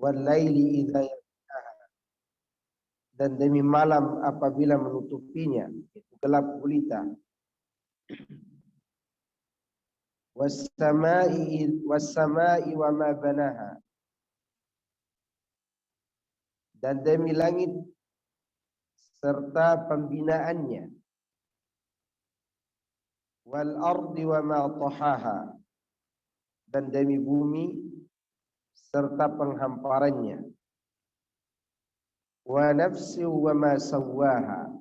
wal laili idza yaghshaha, dan demi malam apabila menutupinya, itu gelap gulita. Was sama'i wa ma banaha, dan demi langit serta pembinaannya. Wal ardi wa ma tahaha, dan demi bumi serta penghamparannya. Wa nafsi wa ma sawwaha,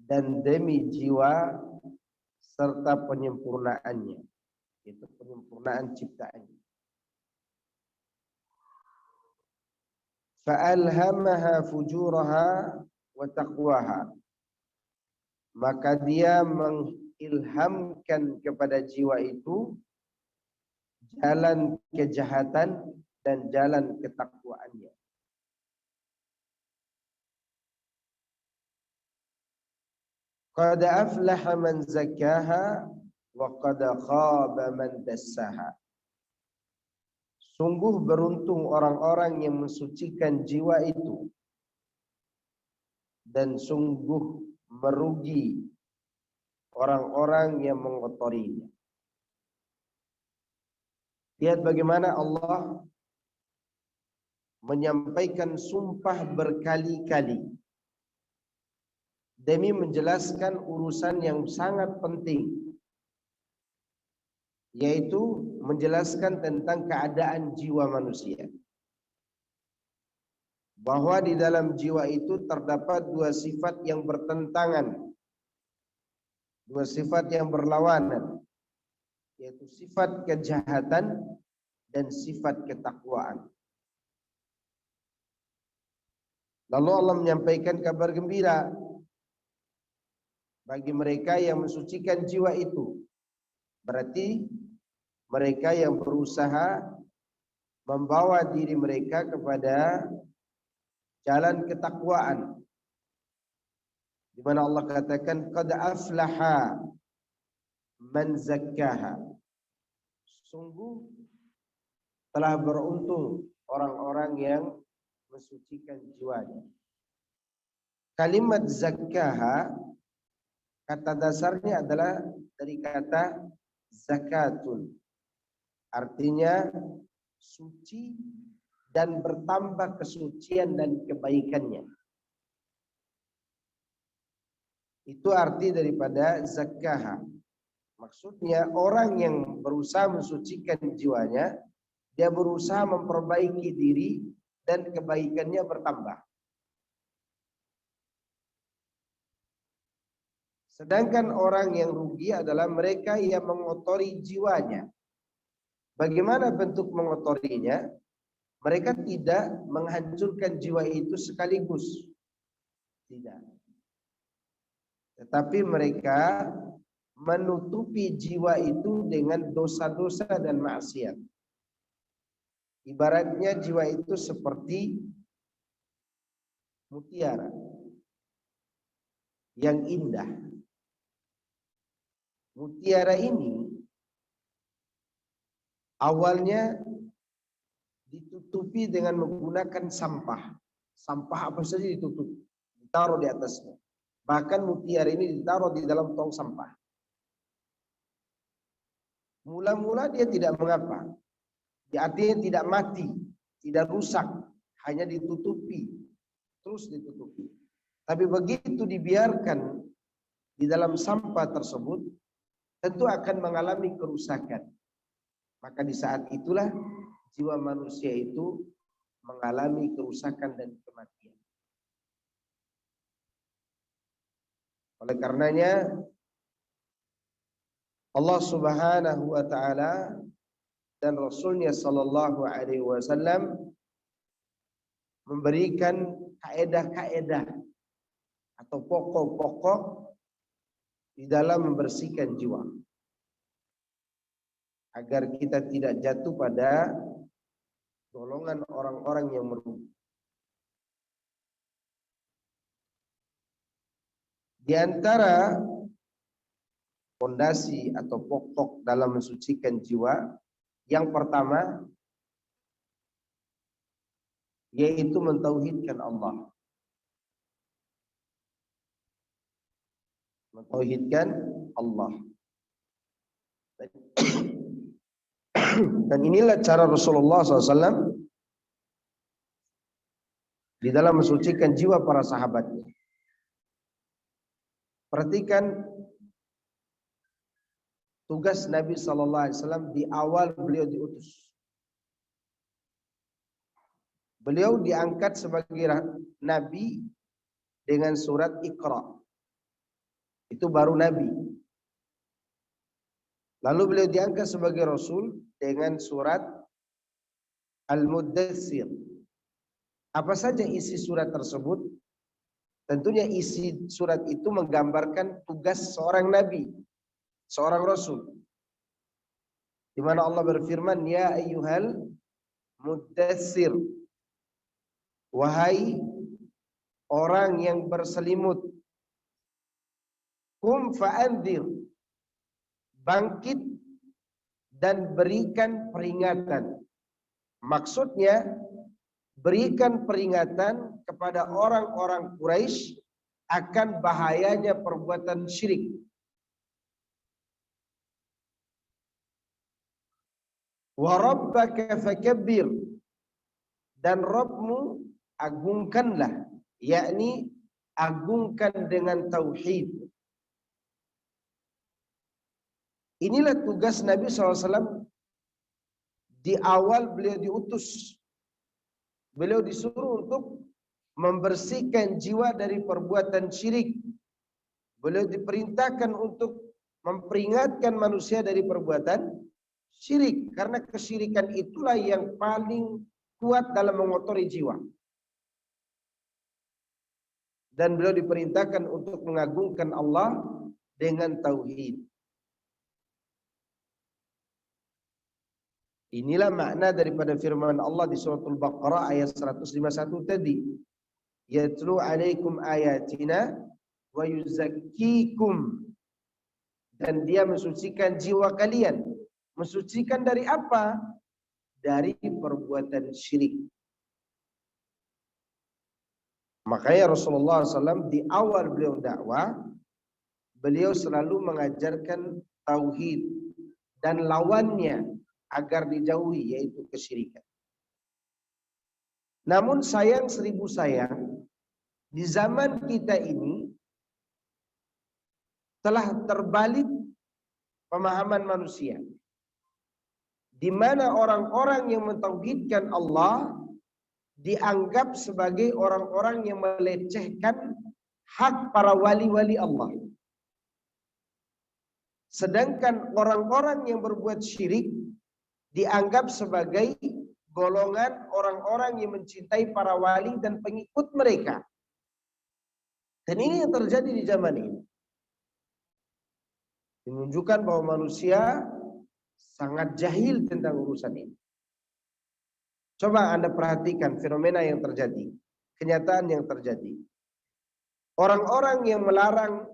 dan demi jiwa serta penyempurnaannya, itu penyempurnaan ciptaannya. Fa'alhamaha fujuraha wa taqwaha, maka dia mengilhamkan kepada jiwa itu jalan kejahatan dan jalan ketakwaannya. Qad aflaha man zakkaha wa qad khaba man dassaha. Sungguh beruntung orang-orang yang mensucikan jiwa itu, dan sungguh merugi orang-orang yang mengotorinya. Lihat bagaimana Allah menyampaikan sumpah berkali-kali demi menjelaskan urusan yang sangat penting, yaitu menjelaskan tentang keadaan jiwa manusia. Bahwa di dalam jiwa itu terdapat dua sifat yang bertentangan, dua sifat yang berlawanan, yaitu sifat kejahatan dan sifat ketakwaan. Lalu Allah menyampaikan kabar gembira bagi mereka yang mensucikan jiwa itu. Berarti mereka yang berusaha membawa diri mereka kepada jalan ketakwaan, di mana Allah katakan qad aflaha man zakkaha. Sungguh telah beruntung orang-orang yang mensucikan jiwanya. Kalimat zakkaha, kata dasarnya adalah dari kata zakatun, artinya suci dan bertambah kesucian dan kebaikannya. Itu arti daripada zakkaha. Maksudnya orang yang berusaha mensucikan jiwanya, dia berusaha memperbaiki diri dan kebaikannya bertambah. Sedangkan orang yang rugi adalah mereka yang mengotori jiwanya. Bagaimana bentuk mengotorinya? Mereka tidak menghancurkan jiwa itu sekaligus. Tidak. Tetapi mereka menutupi jiwa itu dengan dosa-dosa dan maksiat. Ibaratnya jiwa itu seperti mutiara yang indah. Mutiara ini awalnya ditutupi dengan menggunakan sampah. Sampah apa saja ditutup, ditaruh di atasnya. Bahkan mutiara ini ditaruh di dalam tong sampah. Mula-mula dia tidak mengapa. Artinya tidak mati, tidak rusak, hanya ditutupi, terus ditutupi. Tapi begitu dibiarkan di dalam sampah tersebut, tentu akan mengalami kerusakan. Maka di saat itulah jiwa manusia itu mengalami kerusakan dan kematian. Oleh karenanya Allah Subhanahu wa taala dan Rasulnya sallallahu alaihi wasallam memberikan kaedah-kaedah atau pokok-pokok di dalam membersihkan jiwa, agar kita tidak jatuh pada golongan orang-orang yang merugi. Di antara fondasi atau pokok dalam mensucikan jiwa, yang pertama yaitu mentauhidkan Allah. Mentauhidkan Allah. Dan inilah cara Rasulullah SAW di dalam mensucikan jiwa para sahabatnya. Perhatikan tugas Nabi SAW di awal beliau diutus. Beliau diangkat sebagai Nabi dengan surat Iqra. Itu baru Nabi. Lalu beliau diangkat sebagai Rasul dengan surat Al-Muddatsir. Apa saja isi surat tersebut? Tentunya isi surat itu menggambarkan tugas seorang Nabi, seorang Rasul. Di mana Allah berfirman, Ya ayyuhal muddatsir. Wahai orang yang berselimut. Kum fa'anzir. Bangkit dan berikan peringatan. Maksudnya, berikan peringatan kepada orang-orang Quraisy akan bahayanya perbuatan syirik. Wa rabbaka fakabbir. Dan Rabbmu agungkanlah, yakni agungkan dengan tauhid. Inilah tugas Nabi SAW di awal beliau diutus. Beliau disuruh untuk membersihkan jiwa dari perbuatan syirik. Beliau diperintahkan untuk memperingatkan manusia dari perbuatan syirik. Karena kesyirikan itulah yang paling kuat dalam mengotori jiwa. Dan beliau diperintahkan untuk mengagungkan Allah dengan tauhid. Inilah makna daripada firman Allah di surah Al-Baqarah ayat 151 tadi. Yatlu alaikum ayatina wa yuzakkikum. Dan dia mensucikan jiwa kalian. Mensucikan dari apa? Dari perbuatan syirik. Makanya Rasulullah SAW di awal beliau dakwah, beliau selalu mengajarkan tauhid dan lawannya agar dijauhi, yaitu kesyirikan. Namun sayang seribu sayang, di zaman kita ini telah terbalik pemahaman manusia, di mana orang-orang yang mentauhidkan Allah dianggap sebagai orang-orang yang melecehkan hak para wali-wali Allah. Sedangkan orang-orang yang berbuat syirik dianggap sebagai golongan orang-orang yang mencintai para wali dan pengikut mereka. Dan ini yang terjadi di zaman ini. Menunjukkan bahwa manusia sangat jahil tentang urusan ini. Coba Anda perhatikan fenomena yang terjadi, kenyataan yang terjadi. Orang-orang yang melarang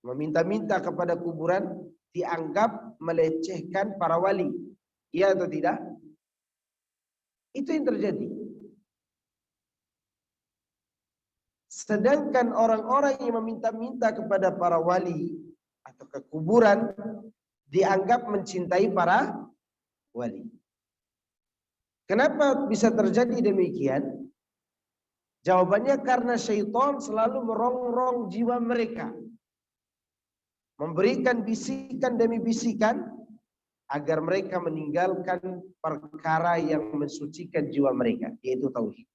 meminta-minta kepada kuburan dianggap melecehkan para wali. Iya atau tidak? Itu yang terjadi. Sedangkan orang-orang yang meminta-minta kepada para wali atau ke kuburan dianggap mencintai para wali. Kenapa bisa terjadi demikian? Jawabannya karena syaitan selalu merongrong jiwa mereka. Memberikan bisikan demi bisikan agar mereka meninggalkan perkara yang mensucikan jiwa mereka, yaitu tauhid.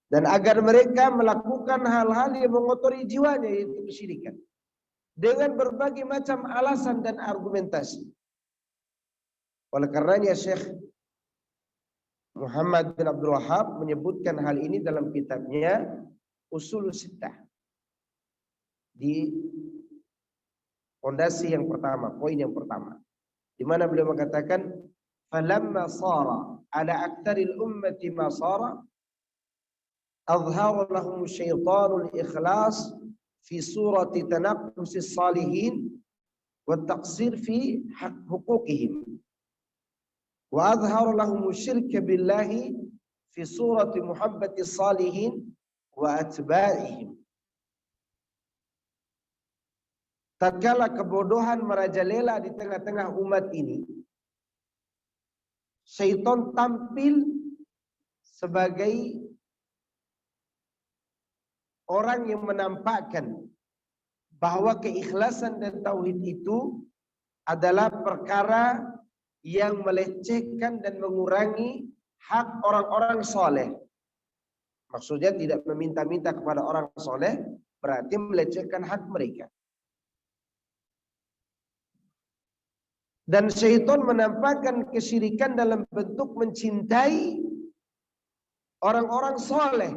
Dan agar mereka melakukan hal-hal yang mengotori jiwanya, yaitu kesyirikan. Dengan berbagai macam alasan dan argumentasi. Oleh karenanya Syekh Muhammad bin Abdul Wahab menyebutkan hal ini dalam kitabnya Ushulus Sittah. Di fondasi yang pertama, poin yang pertama, di mana beliau mengatakan, "Falamma sara ala aktsaril ummati ma sara, adhhara lahum syaitanul ikhlas fi surati tanaqqusis salihin wa taqsir fi huquqihim." Wa adhhara lahum syirka billahi fi surati muhabbati salihin wa atba'ihim. Tatkala kebodohan merajalela di tengah-tengah umat ini, syaitan tampil sebagai orang yang menampakkan bahwa keikhlasan dan tauhid itu adalah perkara yang melecehkan dan mengurangi hak orang-orang soleh. Maksudnya tidak meminta-minta kepada orang soleh berarti melecehkan hak mereka. Dan syaitan menampakkan kesyirikan dalam bentuk mencintai orang-orang soleh.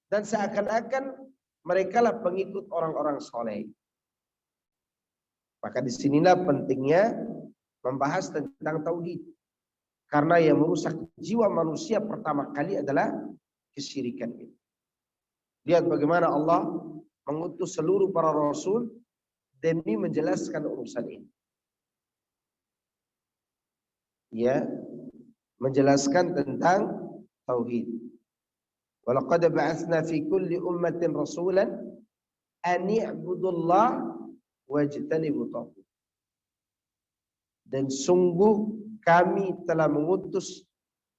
Dan seakan-akan mereka lah pengikut orang-orang soleh. Maka disinilah pentingnya membahas tentang tauhid. Karena yang merusak jiwa manusia pertama kali adalah kesyirikan itu. Lihat bagaimana Allah mengutus seluruh para rasul demi menjelaskan urusan ini. Ya, menjelaskan tentang tauhid. Walaqad ba'atsna fi kulli ummatin rasulan an i'budullah wajtanibu taghut. Dan sungguh kami telah mengutus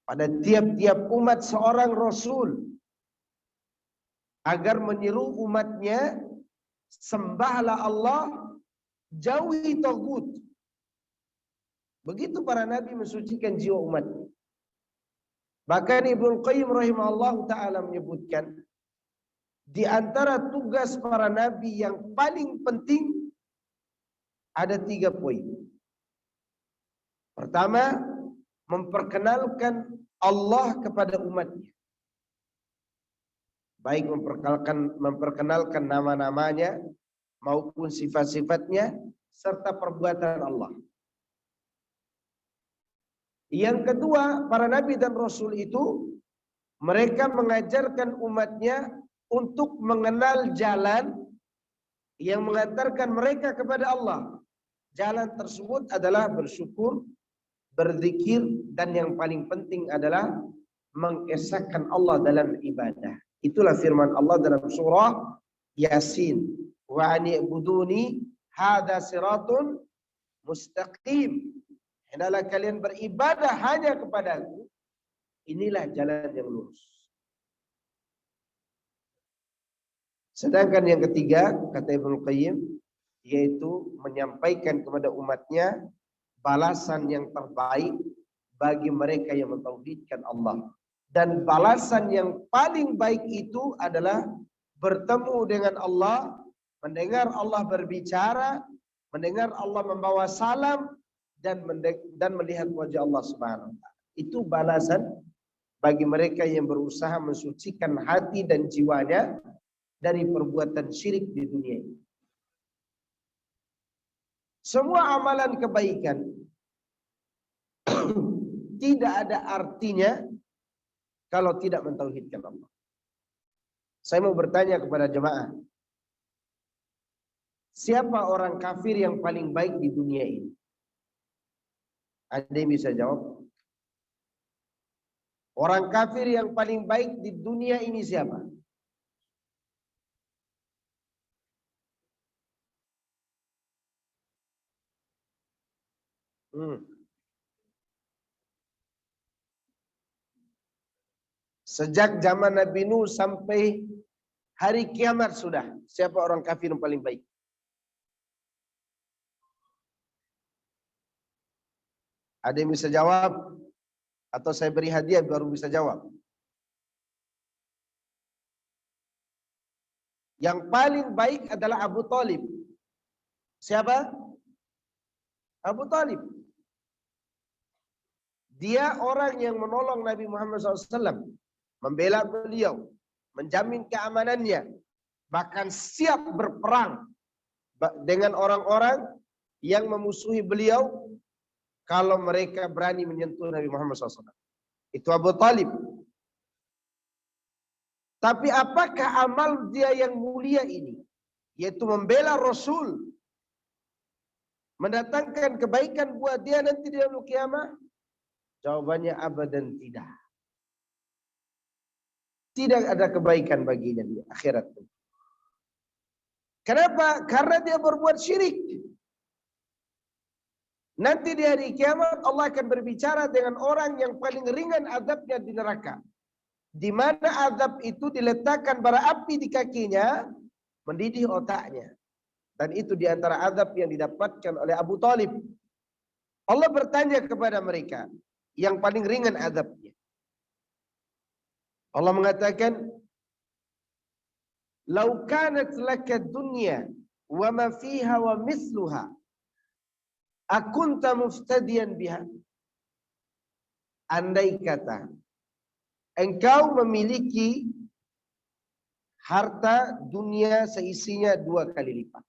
pada tiap-tiap umat seorang rasul agar menyeru umatnya sembahlah Allah, jauhi taghut. Begitu para nabi mensucikan jiwa umatnya. Bahkan Ibnu Qayyim rahimahullah ta'ala menyebutkan, di antara tugas para nabi yang paling penting ada 3 poin. Pertama, memperkenalkan Allah kepada umatnya. Baik memperkenalkan nama-namanya maupun sifat-sifatnya serta perbuatan Allah. Yang kedua, para nabi dan rasul itu mereka mengajarkan umatnya untuk mengenal jalan yang mengantarkan mereka kepada Allah. Jalan tersebut adalah bersyukur, berzikir, dan yang paling penting adalah mengesahkan Allah dalam ibadah. Itulah firman Allah dalam surah Yasin. Wa ani'buduni hadza siratun mustaqim. Hendaklah kalian beribadah hanya kepadaku. Inilah jalan yang lurus. Sedangkan yang ketiga, kata Ibnu Qayyim, yaitu menyampaikan kepada umatnya balasan yang terbaik bagi mereka yang mentauhidkan Allah. Dan balasan yang paling baik itu adalah bertemu dengan Allah, mendengar Allah berbicara, mendengar Allah membawa salam, dan melihat wajah Allah Subhanahu wa taala. Itu balasan bagi mereka yang berusaha mensucikan hati dan jiwanya dari perbuatan syirik di dunia ini. Semua amalan kebaikan tidak ada artinya kalau tidak mentauhidkan Allah. Saya mau bertanya kepada jemaah, siapa orang kafir yang paling baik di dunia ini? Ada yang bisa jawab? Orang kafir yang paling baik di dunia ini siapa? Sejak zaman Nabi Nuh sampai hari kiamat sudah. Siapa orang kafir yang paling baik? Ada yang bisa jawab? Atau saya beri hadiah baru bisa jawab? Yang paling baik adalah Abu Thalib. Siapa? Abu Thalib. Dia orang yang menolong Nabi Muhammad SAW. Membela beliau. Menjamin keamanannya. Bahkan siap berperang dengan orang-orang yang memusuhi beliau kalau mereka berani menyentuh Nabi Muhammad SAW. Itu Abu Thalib. Tapi apakah amal dia yang mulia ini? Yaitu membela Rasul. mendatangkan kebaikan buat dia nanti di yaumul qiyamah? Jawabannya abadan tidak. Tidak ada kebaikan baginya di akhirat. Kenapa? Karena dia berbuat syirik. Nanti di hari kiamat Allah akan berbicara dengan orang yang paling ringan azabnya di neraka. Di mana azab itu diletakkan bara api di kakinya, mendidih otaknya. Dan itu di antara azab yang didapatkan oleh Abu Talib. Allah bertanya kepada mereka, yang paling ringan azabnya. Allah mengatakan, "Lau kanat laka dunya wa ma fiha wa mithluha, akunta muftadiyan biha." Andai kata engkau memiliki harta dunia seisinya 2 kali lipat.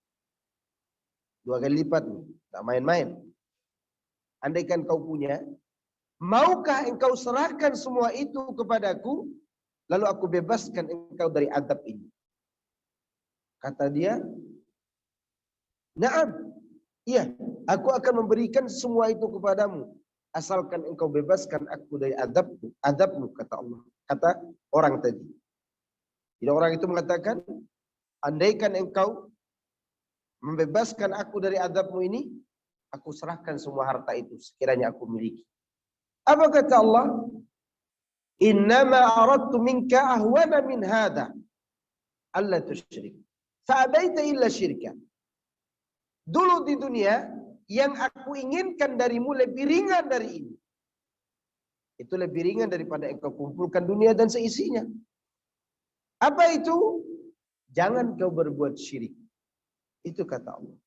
2 kali lipat nih, tak main-main. Andaikan kau punya, maukah engkau serahkan semua itu kepadaku, lalu aku bebaskan engkau dari azab ini? Kata dia, "Na'am, iya, aku akan memberikan semua itu kepadamu, asalkan engkau bebaskan aku dari azabmu," kata Allah. Kata orang tadi. Jadi orang itu mengatakan, andaikan engkau membebaskan aku dari azabmu ini, aku serahkan semua harta itu sekiranya aku miliki. Apa kata Allah? "Innama aradtu minka ahwana min hadha, alla tusyrik. Fa'abaita illa syirka." Dulu di dunia, yang aku inginkan darimu lebih ringan dari ini. Itu lebih ringan daripada engkau kumpulkan dunia dan seisinya. Apa itu? Jangan kau berbuat syirik. Itu kata Allah.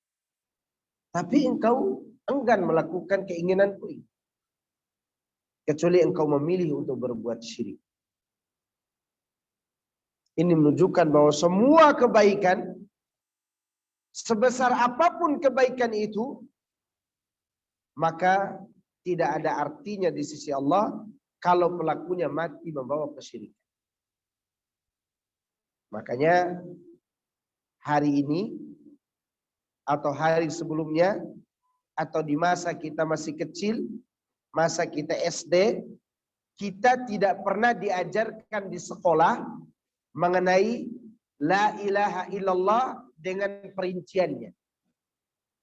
Tapi engkau enggan melakukan keinginanku ini, kecuali engkau memilih untuk berbuat syirik. Ini menunjukkan bahwa semua kebaikan, sebesar apapun kebaikan itu, maka tidak ada artinya di sisi Allah kalau pelakunya mati membawa kesyirikan. Makanya hari ini atau hari sebelumnya atau di masa kita masih kecil, masa kita SD, kita tidak pernah diajarkan di sekolah mengenai la ilaha illallah dengan perinciannya.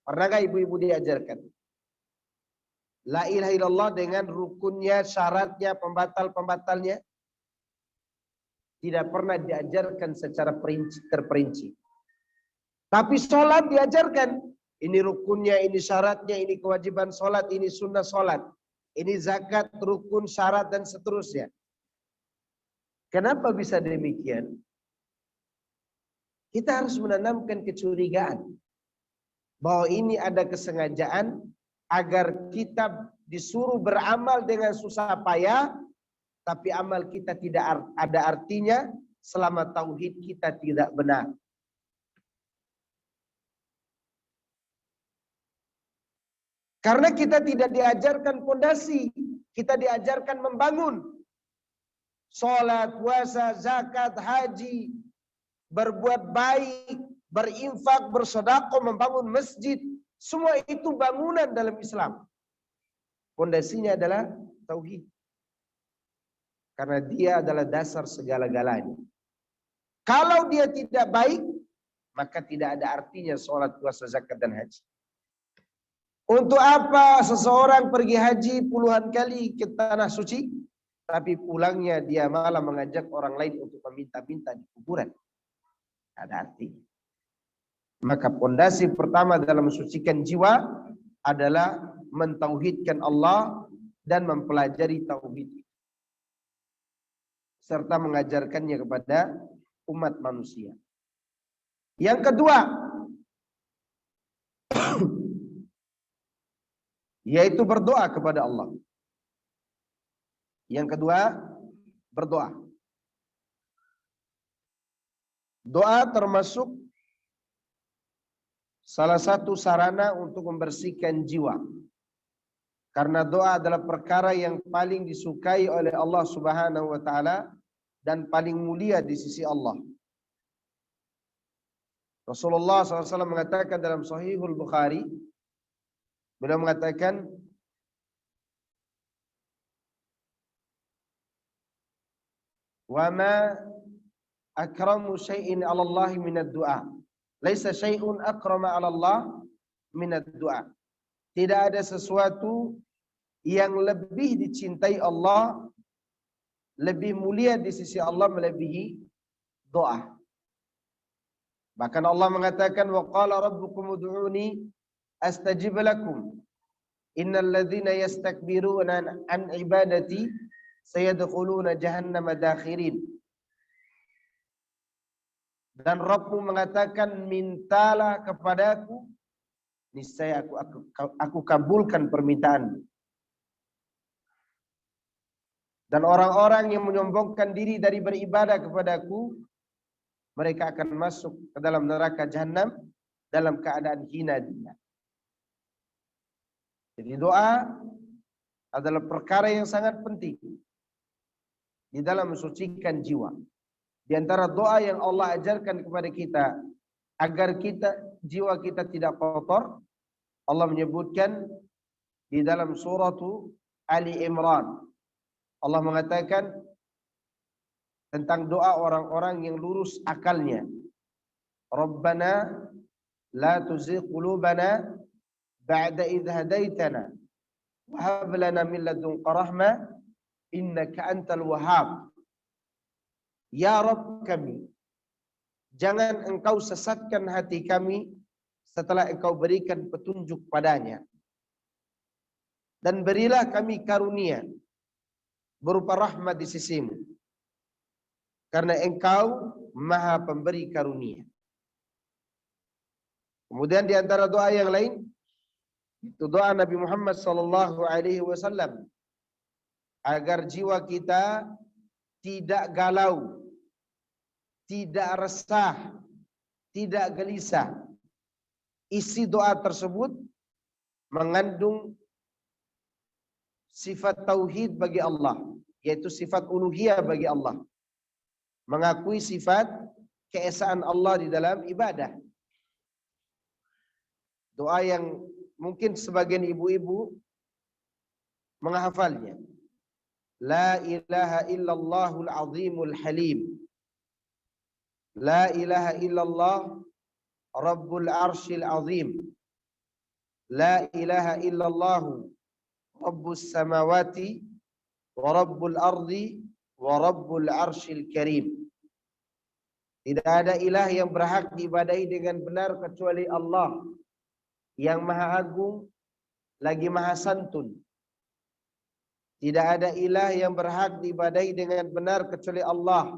Pernah nggak ibu-ibu diajarkan? La ilaha illallah dengan rukunnya, syaratnya, pembatal-pembatalnya. Tidak pernah diajarkan secara terperinci. Tapi sholat diajarkan. Ini rukunnya, ini syaratnya, ini kewajiban sholat, ini sunnah sholat. Ini zakat, rukun, syarat, dan seterusnya. Kenapa bisa demikian? Kita harus menanamkan kecurigaan bahwa ini ada kesengajaan agar kita disuruh beramal dengan susah payah, tapi amal kita tidak ada artinya selama tauhid kita tidak benar. Karena kita tidak diajarkan fondasi, kita diajarkan membangun. Sholat, puasa, zakat, haji, berbuat baik, berinfak, bersedekah, membangun masjid. Semua itu bangunan dalam Islam. Fondasinya adalah tauhid. Karena dia adalah dasar segala-galanya. Kalau dia tidak baik, maka tidak ada artinya sholat, puasa, zakat, dan haji. Untuk apa seseorang pergi haji puluhan kali ke tanah suci, tapi pulangnya dia malah mengajak orang lain untuk meminta-minta di kuburan? Ada artinya. Maka pondasi pertama dalam mensucikan jiwa adalah mentauhidkan Allah dan mempelajari tauhid serta mengajarkannya kepada umat manusia. Yang kedua, yaitu berdoa kepada Allah. Yang kedua, berdoa. Doa termasuk salah satu sarana untuk membersihkan jiwa. Karena doa adalah perkara yang paling disukai oleh Allah Subhanahu wa taala dan paling mulia di sisi Allah. Rasulullah SAW mengatakan dalam Sahihul Bukhari, Beliau mengatakan, wa ma akramu syai'in 'ala Allah min ad-du'a. Laisa syai'un akrama 'ala Allah min ad-du'a. Tidak ada sesuatu yang lebih dicintai Allah, lebih mulia di sisi Allah melebihi doa. Bahkan Allah mengatakan, wa qala rabbukum ud'uni astajib lakum. Innal ladzina yastakbiruna an ibadati sayadkhuluna jahannama dakhirin. Dan Rabbmu mengatakan, mintalah kepadaku, niscaya aku kabulkan permintaanmu. Dan orang-orang yang menyombongkan diri dari beribadah kepadaku, mereka akan masuk ke dalam neraka jahanam dalam keadaan hina dina. Jadi doa adalah perkara yang sangat penting di dalam mensucikan jiwa. Di antara doa yang Allah ajarkan kepada kita agar jiwa kita tidak kotor, Allah menyebutkan di dalam surah Ali Imran. Allah mengatakan tentang doa orang-orang yang lurus akalnya. Rabbana la tuzigh qulubana ba'da idh hadaitana wa hab lana min ladunka rahmah innaka antal wahhab. Ya Rabb kami, jangan engkau sesatkan hati kami setelah engkau berikan petunjuk padanya. Dan berilah kami karunia berupa rahmat di sisimu, karena engkau maha pemberi karunia. Kemudian di antara doa yang lain, itu doa Nabi Muhammad SAW agar jiwa kita tidak galau, tidak resah, tidak gelisah. Isi doa tersebut mengandung sifat tauhid bagi Allah, yaitu sifat uluhiyah bagi Allah. Mengakui sifat keesaan Allah di dalam ibadah. Doa yang mungkin sebagian ibu-ibu menghafalnya. La ilaha illallahul azimul halim. La ilaha illallah rabbul arshil azim. La ilaha illallah rabbus samawati wa rabbul ardi wa rabbul arshil karim. Tidak ada ilah yang berhak diibadahi dengan benar kecuali Allah, yang maha agung lagi maha santun. Tidak ada ilah yang berhak diibadahi dengan benar kecuali Allah,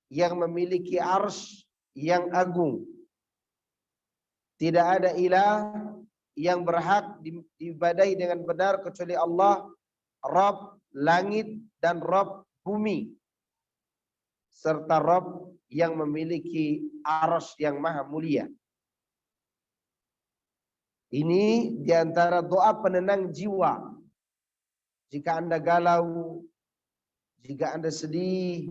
yang memiliki arsy yang agung. Tidak ada ilah yang berhak diibadahi dengan benar kecuali Allah, Rabb langit dan Rabb bumi, serta Rabb yang memiliki arsy yang maha mulia. Ini diantara doa penenang jiwa. Jika Anda galau, jika Anda sedih,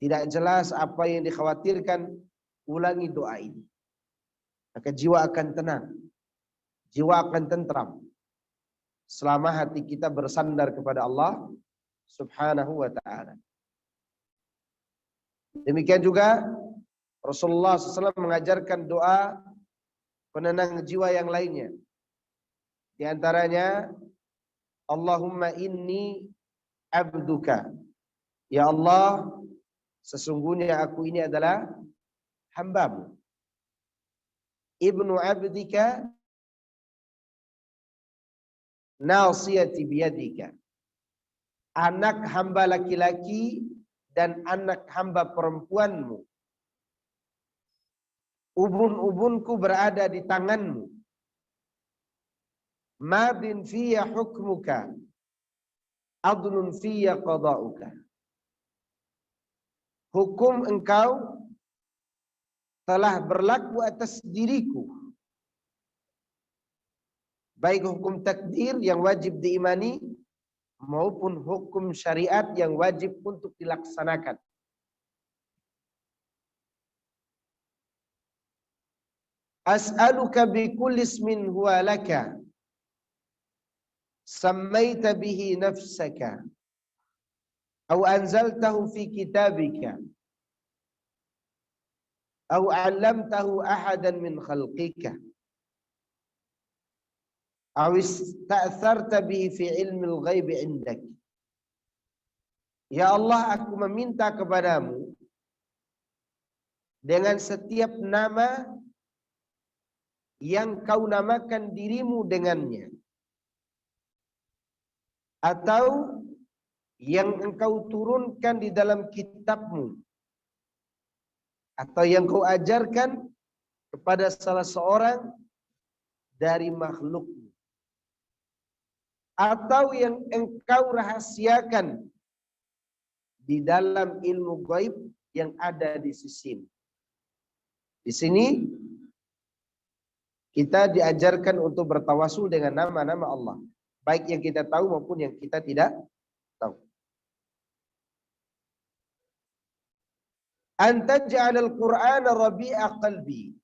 tidak jelas apa yang dikhawatirkan, ulangi doa ini. Maka jiwa akan tenang. Jiwa akan tentram selama hati kita bersandar kepada Allah Subhanahu wa ta'ala. Demikian juga Rasulullah SAW mengajarkan doa penenang jiwa yang lainnya. Di antaranya, Allahumma inni abduka. Ya Allah, sesungguhnya aku ini adalah hambamu. Ibnu abdika nasiyati biyadika. Anak hamba laki-laki dan anak hamba perempuanmu. Ubun-ubunku berada di tanganmu. Madin fiyya hukmuka, adlun fiyya qada'uka. Hukum engkau telah berlaku atas diriku, baik hukum takdir yang wajib diimani maupun hukum syariat yang wajib untuk dilaksanakan. As'aluka bi kulli ismin huwa laka sammaita bihi nafsaka aw anzaltahu fi kitabika aw 'allamtahu ahadan min khalqika aw ista'tharta bihi fi ilmil ghaibi 'indak. Ya Allah, aku meminta kepadamu dengan setiap nama yang kau namakan dirimu dengannya, atau yang engkau turunkan di dalam kitabmu, atau yang kau ajarkan kepada salah seorang dari makhlukmu, atau yang engkau rahasiakan di dalam ilmu gaib yang ada di sisimu. Di sini kita diajarkan untuk bertawasul dengan nama-nama Allah, baik yang kita tahu maupun yang kita tidak tahu. Anta ja'alal Qur'ana rabi'a qalbi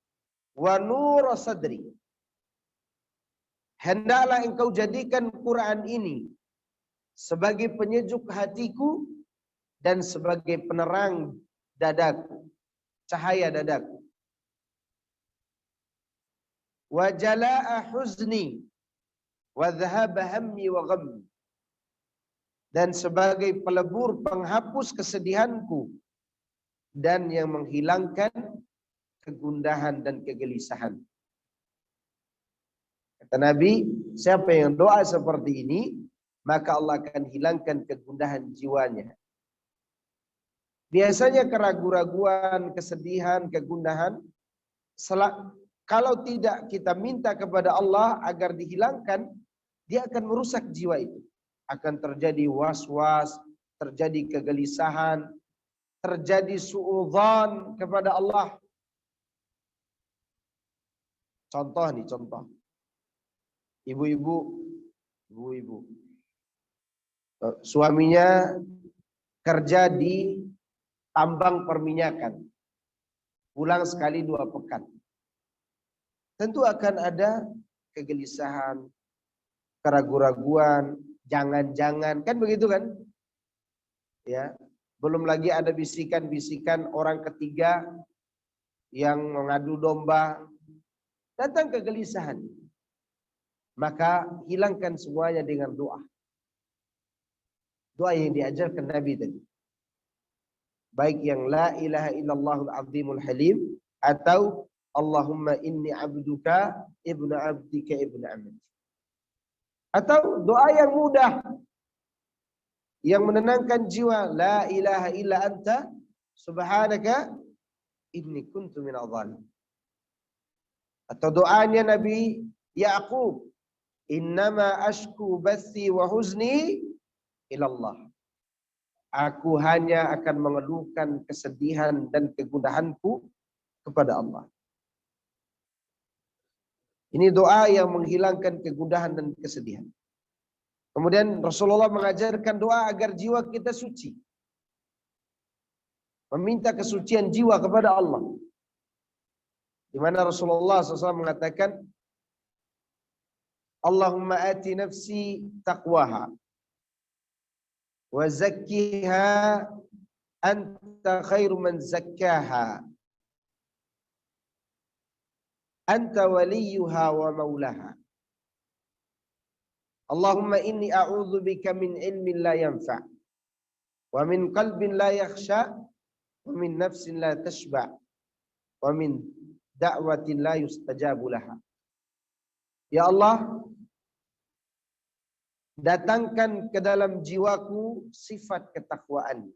wa nur sadri. Hendaklah engkau jadikan Quran ini sebagai penyejuk hatiku dan sebagai penerang dadaku, cahaya dadaku. Wa jalaa huzni wa dhahaba hammi wa ghammi, dan sebagai pelebur penghapus kesedihanku dan yang menghilangkan kegundahan dan kegelisahan. Kata Nabi, siapa yang doa seperti ini, maka Allah akan hilangkan kegundahan jiwanya. Biasanya keraguan-raguan, kesedihan, kegundahan, kalau tidak kita minta kepada Allah agar dihilangkan, dia akan merusak jiwa itu. Akan terjadi was-was, terjadi kegelisahan, terjadi suudzon kepada Allah. Contoh nih, contoh. Ibu-ibu, suaminya kerja di tambang perminyakan, pulang sekali 2 pekan. Tentu akan ada kegelisahan, keraguan-raguan, jangan-jangan, kan begitu kan? Ya, belum lagi ada bisikan-bisikan orang ketiga yang mengadu domba, datang kegelisahan. Maka hilangkan semuanya dengan doa. Doa yang diajarkan Nabi tadi. Baik yang la ilaha illallahul azimul halim, atau Allahumma inni abduka ibnu abdika ibnu amatik. Atau doa yang mudah yang menenangkan jiwa, la ilaha illa anta subhanaka inni kuntu minadh dhalimin. Atau doanya Nabi Yaqub, innama ashku bathi wa huzni ilallah. Aku hanya akan mengeluhkan kesedihan dan kegundahanku kepada Allah. Ini doa yang menghilangkan kegundahan dan kesedihan. Kemudian Rasulullah mengajarkan doa agar jiwa kita suci. Meminta kesucian jiwa kepada Allah. Di mana Rasulullah SAW mengatakan, Allahumma ati nafsi taqwaha wa zakkiha anta khairu man zakkaha anta waliyuha wa maulaha. Allahumma inni a'udzu bika min ilmin la yanfa' wa min qalbin la yakhsha wa min nafsin la tashba' wa min da'watin la yustajabu laha. Ya Allah, datangkan ke dalam jiwaku sifat ketakwaan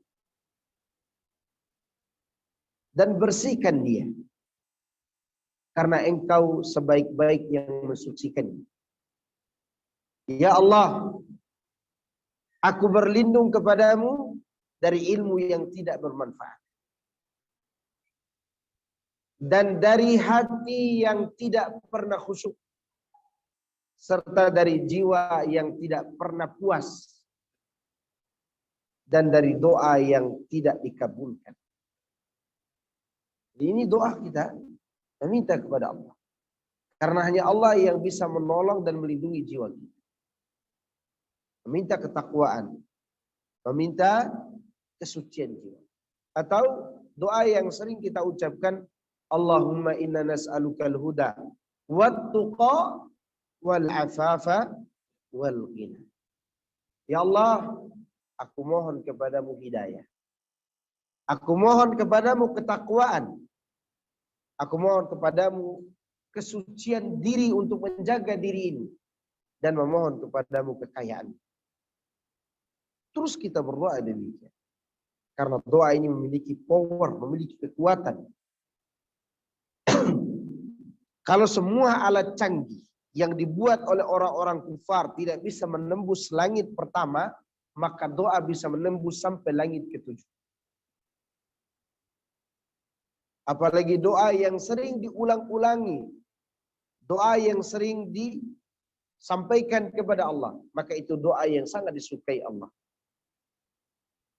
dan bersihkan dia, karena Engkau sebaik-baik yang mensucikannya. Ya Allah, aku berlindung kepadamu dari ilmu yang tidak bermanfaat dan dari hati yang tidak pernah khusyuk, serta dari jiwa yang tidak pernah puas, dan dari doa yang tidak dikabulkan. Ini doa kita meminta kepada Allah, karena hanya Allah yang bisa menolong dan melindungi jiwa kita. meminta ketakwaan, meminta kesucian jiwa. Atau doa yang sering kita ucapkan, Allahumma inna nas'alukal huda wat tuqa wal afafa wal ghina. Ya Allah, aku mohon kepadamu hidayah. Aku mohon kepadamu ketakwaan. Aku mohon kepadamu kesucian diri untuk menjaga diri ini. Dan memohon kepadamu kekayaan. Terus kita berdoa demikian. Karena doa ini memiliki power, memiliki kekuatan. Kalau semua alat canggih yang dibuat oleh orang-orang kufar tidak bisa menembus langit pertama, maka doa bisa menembus sampai langit ketujuh. Apalagi doa yang sering diulang-ulangi, doa yang sering disampaikan kepada Allah, maka itu doa yang sangat disukai Allah.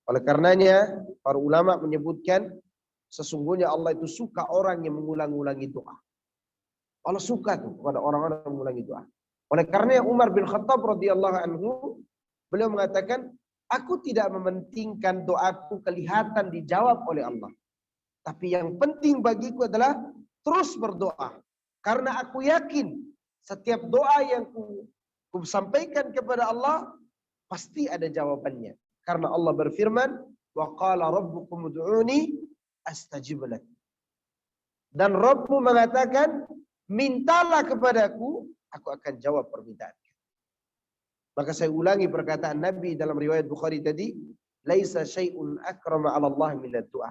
Oleh karenanya, para ulama menyebutkan sesungguhnya Allah itu suka orang yang mengulang-ulangi doa. Allah suka tuh kepada orang-orang yang mengulangi doa. Oleh karenanya Umar bin Khattab radhiyallahu anhu, beliau mengatakan, aku tidak mementingkan doaku kelihatan dijawab oleh Allah. Tapi yang penting bagiku adalah terus berdoa. Karena aku yakin setiap doa yang ku sampaikan kepada Allah pasti ada jawabannya. Karena Allah berfirman, wa qala rabbukum ud'uni astajib lakum. Dan Rabbmu mengatakan, mintalah kepadaku, aku akan jawab permintaan. Maka saya ulangi perkataan Nabi dalam riwayat Bukhari tadi, laisa syai'un akrama 'ala Allah min ad-du'a.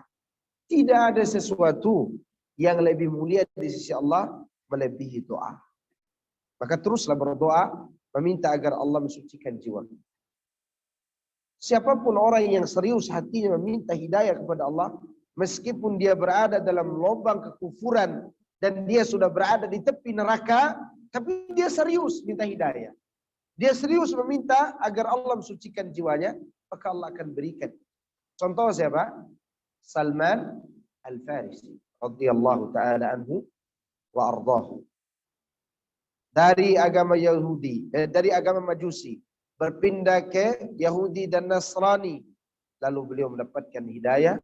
Tidak ada sesuatu yang lebih mulia di sisi Allah melebihi doa. Maka teruslah berdoa, meminta agar Allah mensucikan jiwa. Siapapun orang yang serius hatinya meminta hidayah kepada Allah, meskipun dia berada dalam lubang kekufuran dan dia sudah berada di tepi neraka, tapi dia serius minta hidayah. Dia serius meminta agar Allah mensucikan jiwanya, maka Allah akan berikan. Contoh siapa? Salman Al-Farisi radhiyallahu taala anhu wa ardahu. Dari agama Yahudi, dari agama Majusi, berpindah ke Yahudi dan Nasrani. Lalu beliau mendapatkan hidayah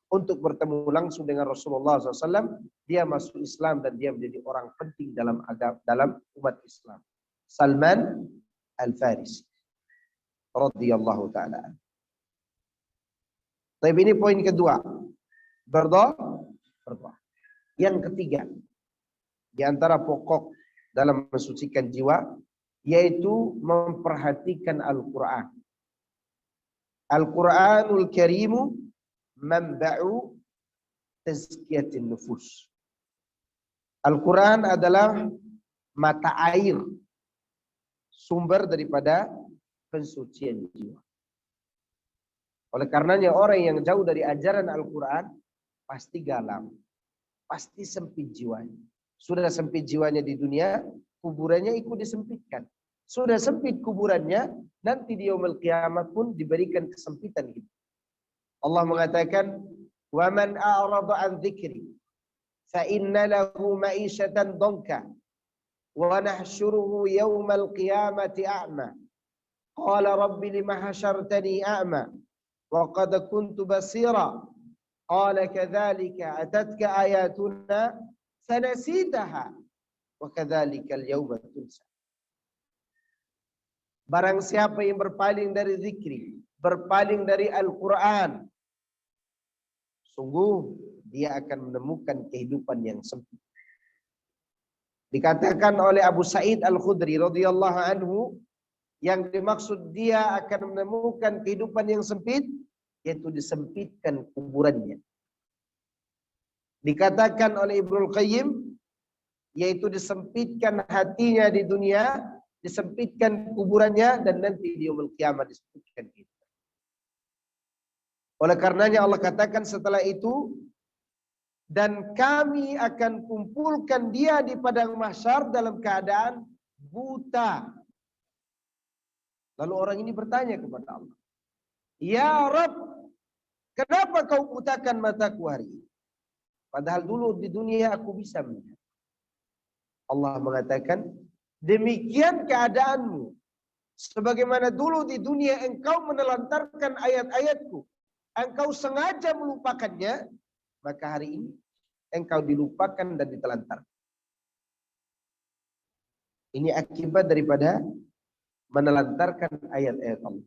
untuk bertemu langsung dengan Rasulullah SAW. Dia masuk Islam dan dia menjadi orang penting dalam umat Islam. Salman Al-Farisi radhiyallahu taala. Tapi ini poin kedua. Berdoa. Yang ketiga, di antara pokok dalam mensucikan jiwa, yaitu memperhatikan Al-Quran. Al-Quranul Karimu manba'u tazkiyatin nufus. Al-Quran adalah mata air, sumber daripada pensucian jiwa. Oleh karenanya orang yang jauh dari ajaran Al-Quran pasti galau, pasti sempit jiwanya. Sudah sempit jiwanya di dunia, kuburannya ikut disempitkan. Sudah sempit kuburannya, nanti di yaumul qiyamah pun diberikan kesempitan hidup. Allah mengatakan, "Wa man a'rada 'an dzikri fa inna lahu ma'isyatan dhanka wa nahsyuruhu yaumal qiyamati a'ma. Qala rabbi lima hasyartani a'ma wa qad kuntu basira. Qala kadzalika atatka ayatuna fanasitaha wa kadzalika al-yawma tunsa." Barang siapa yang berpaling dari zikri, berpaling dari Al-Quran, sungguh dia akan menemukan kehidupan yang sempit. Dikatakan oleh Abu Sa'id Al-Khudri radhiyallahu anhu, yang dimaksud dia akan menemukan kehidupan yang sempit, yaitu disempitkan kuburannya. Dikatakan oleh Ibnul Qayyim, yaitu disempitkan hatinya di dunia, disempitkan kuburannya, dan nanti di yaumul qiyamah disempitkan itu. Oleh karenanya Allah katakan setelah itu, dan kami akan kumpulkan dia di padang mahsyar dalam keadaan buta. Lalu orang ini bertanya kepada Allah, "Ya Rabb, kenapa kau butakan mataku hari ini? Padahal dulu di dunia aku bisa melihat." Allah mengatakan, demikian keadaanmu Sebagaimana dulu di dunia engkau menelantarkan ayat-ayatku, engkau sengaja melupakannya, maka hari ini engkau dilupakan dan ditelantarkan. Ini akibat daripada menelantarkan ayat-ayat Allah.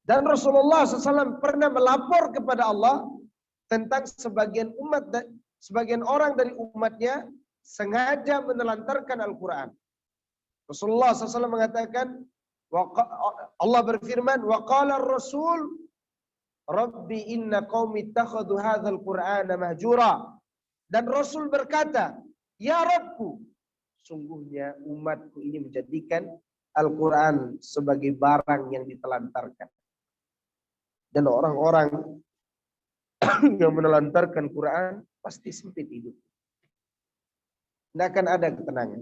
Dan Rasulullah SAW pernah melapor kepada Allah tentang sebagian orang dari umatnya sengaja menelantarkan Al-Quran. Rasulullah SAW mengatakan, Allah berfirman, wa qala ar-rasul Rabbi inna qaumi ittakhadhu hadzal Qur'ana mahjura. Dan Rasul berkata, ya Rabbku, sungguhnya umatku ini menjadikan Al-Quran sebagai barang yang ditelantarkan. Dan orang-orang yang menelantarkan Quran pasti sempit hidup. Tidak akan ada ketenangan.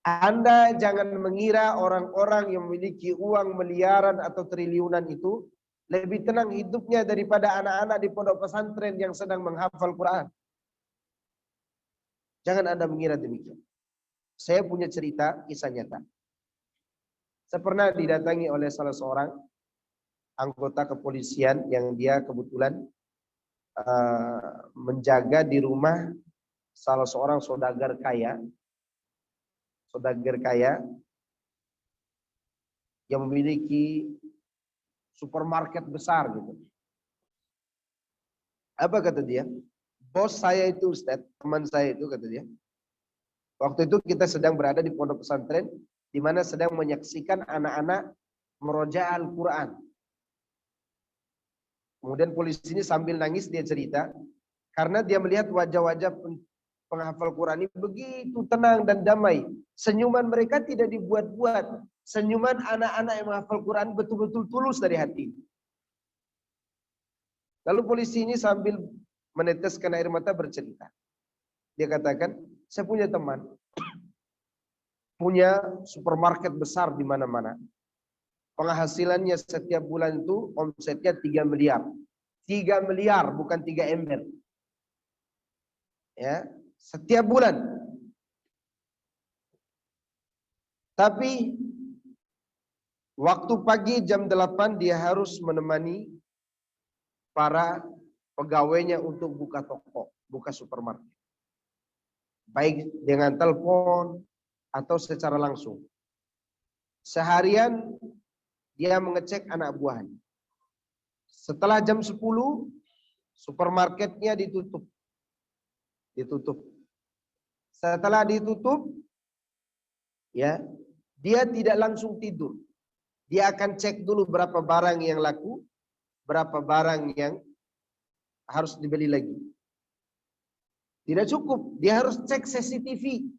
Anda jangan mengira orang-orang yang memiliki uang miliaran atau triliunan itu lebih tenang hidupnya daripada anak-anak di pondok pesantren yang sedang menghafal Quran. Jangan Anda mengira demikian. Saya punya cerita, kisah nyata. Saya pernah didatangi oleh salah seorang anggota kepolisian yang dia kebetulan menjaga di rumah salah seorang saudagar kaya yang memiliki supermarket besar gitu. Apa kata dia? Bos saya itu Ustaz, teman saya itu kata dia. Waktu itu kita sedang berada di pondok pesantren di mana sedang menyaksikan anak-anak meroja Al-Quran. Kemudian polisi ini sambil nangis dia cerita, karena dia melihat wajah-wajah penghafal Quran ini begitu tenang dan damai. Senyuman mereka tidak dibuat-buat. Senyuman anak-anak yang menghafal Quran betul-betul tulus dari hati. Lalu polisi ini sambil meneteskan air mata bercerita. Dia katakan, saya punya teman, punya supermarket besar di mana-mana. Penghasilannya setiap bulan itu omsetnya 3 miliar. 3 miliar bukan 3 ember. Ya, setiap bulan. Tapi waktu pagi jam 8 dia harus menemani para pegawainya untuk buka toko, buka supermarket. Baik dengan telepon atau secara langsung. Seharian dia mengecek anak buahnya. Setelah jam 10, supermarketnya ditutup. Setelah ditutup, ya, dia tidak langsung tidur. Dia akan cek dulu berapa barang yang laku, berapa barang yang harus dibeli lagi. Tidak cukup, dia harus cek CCTV.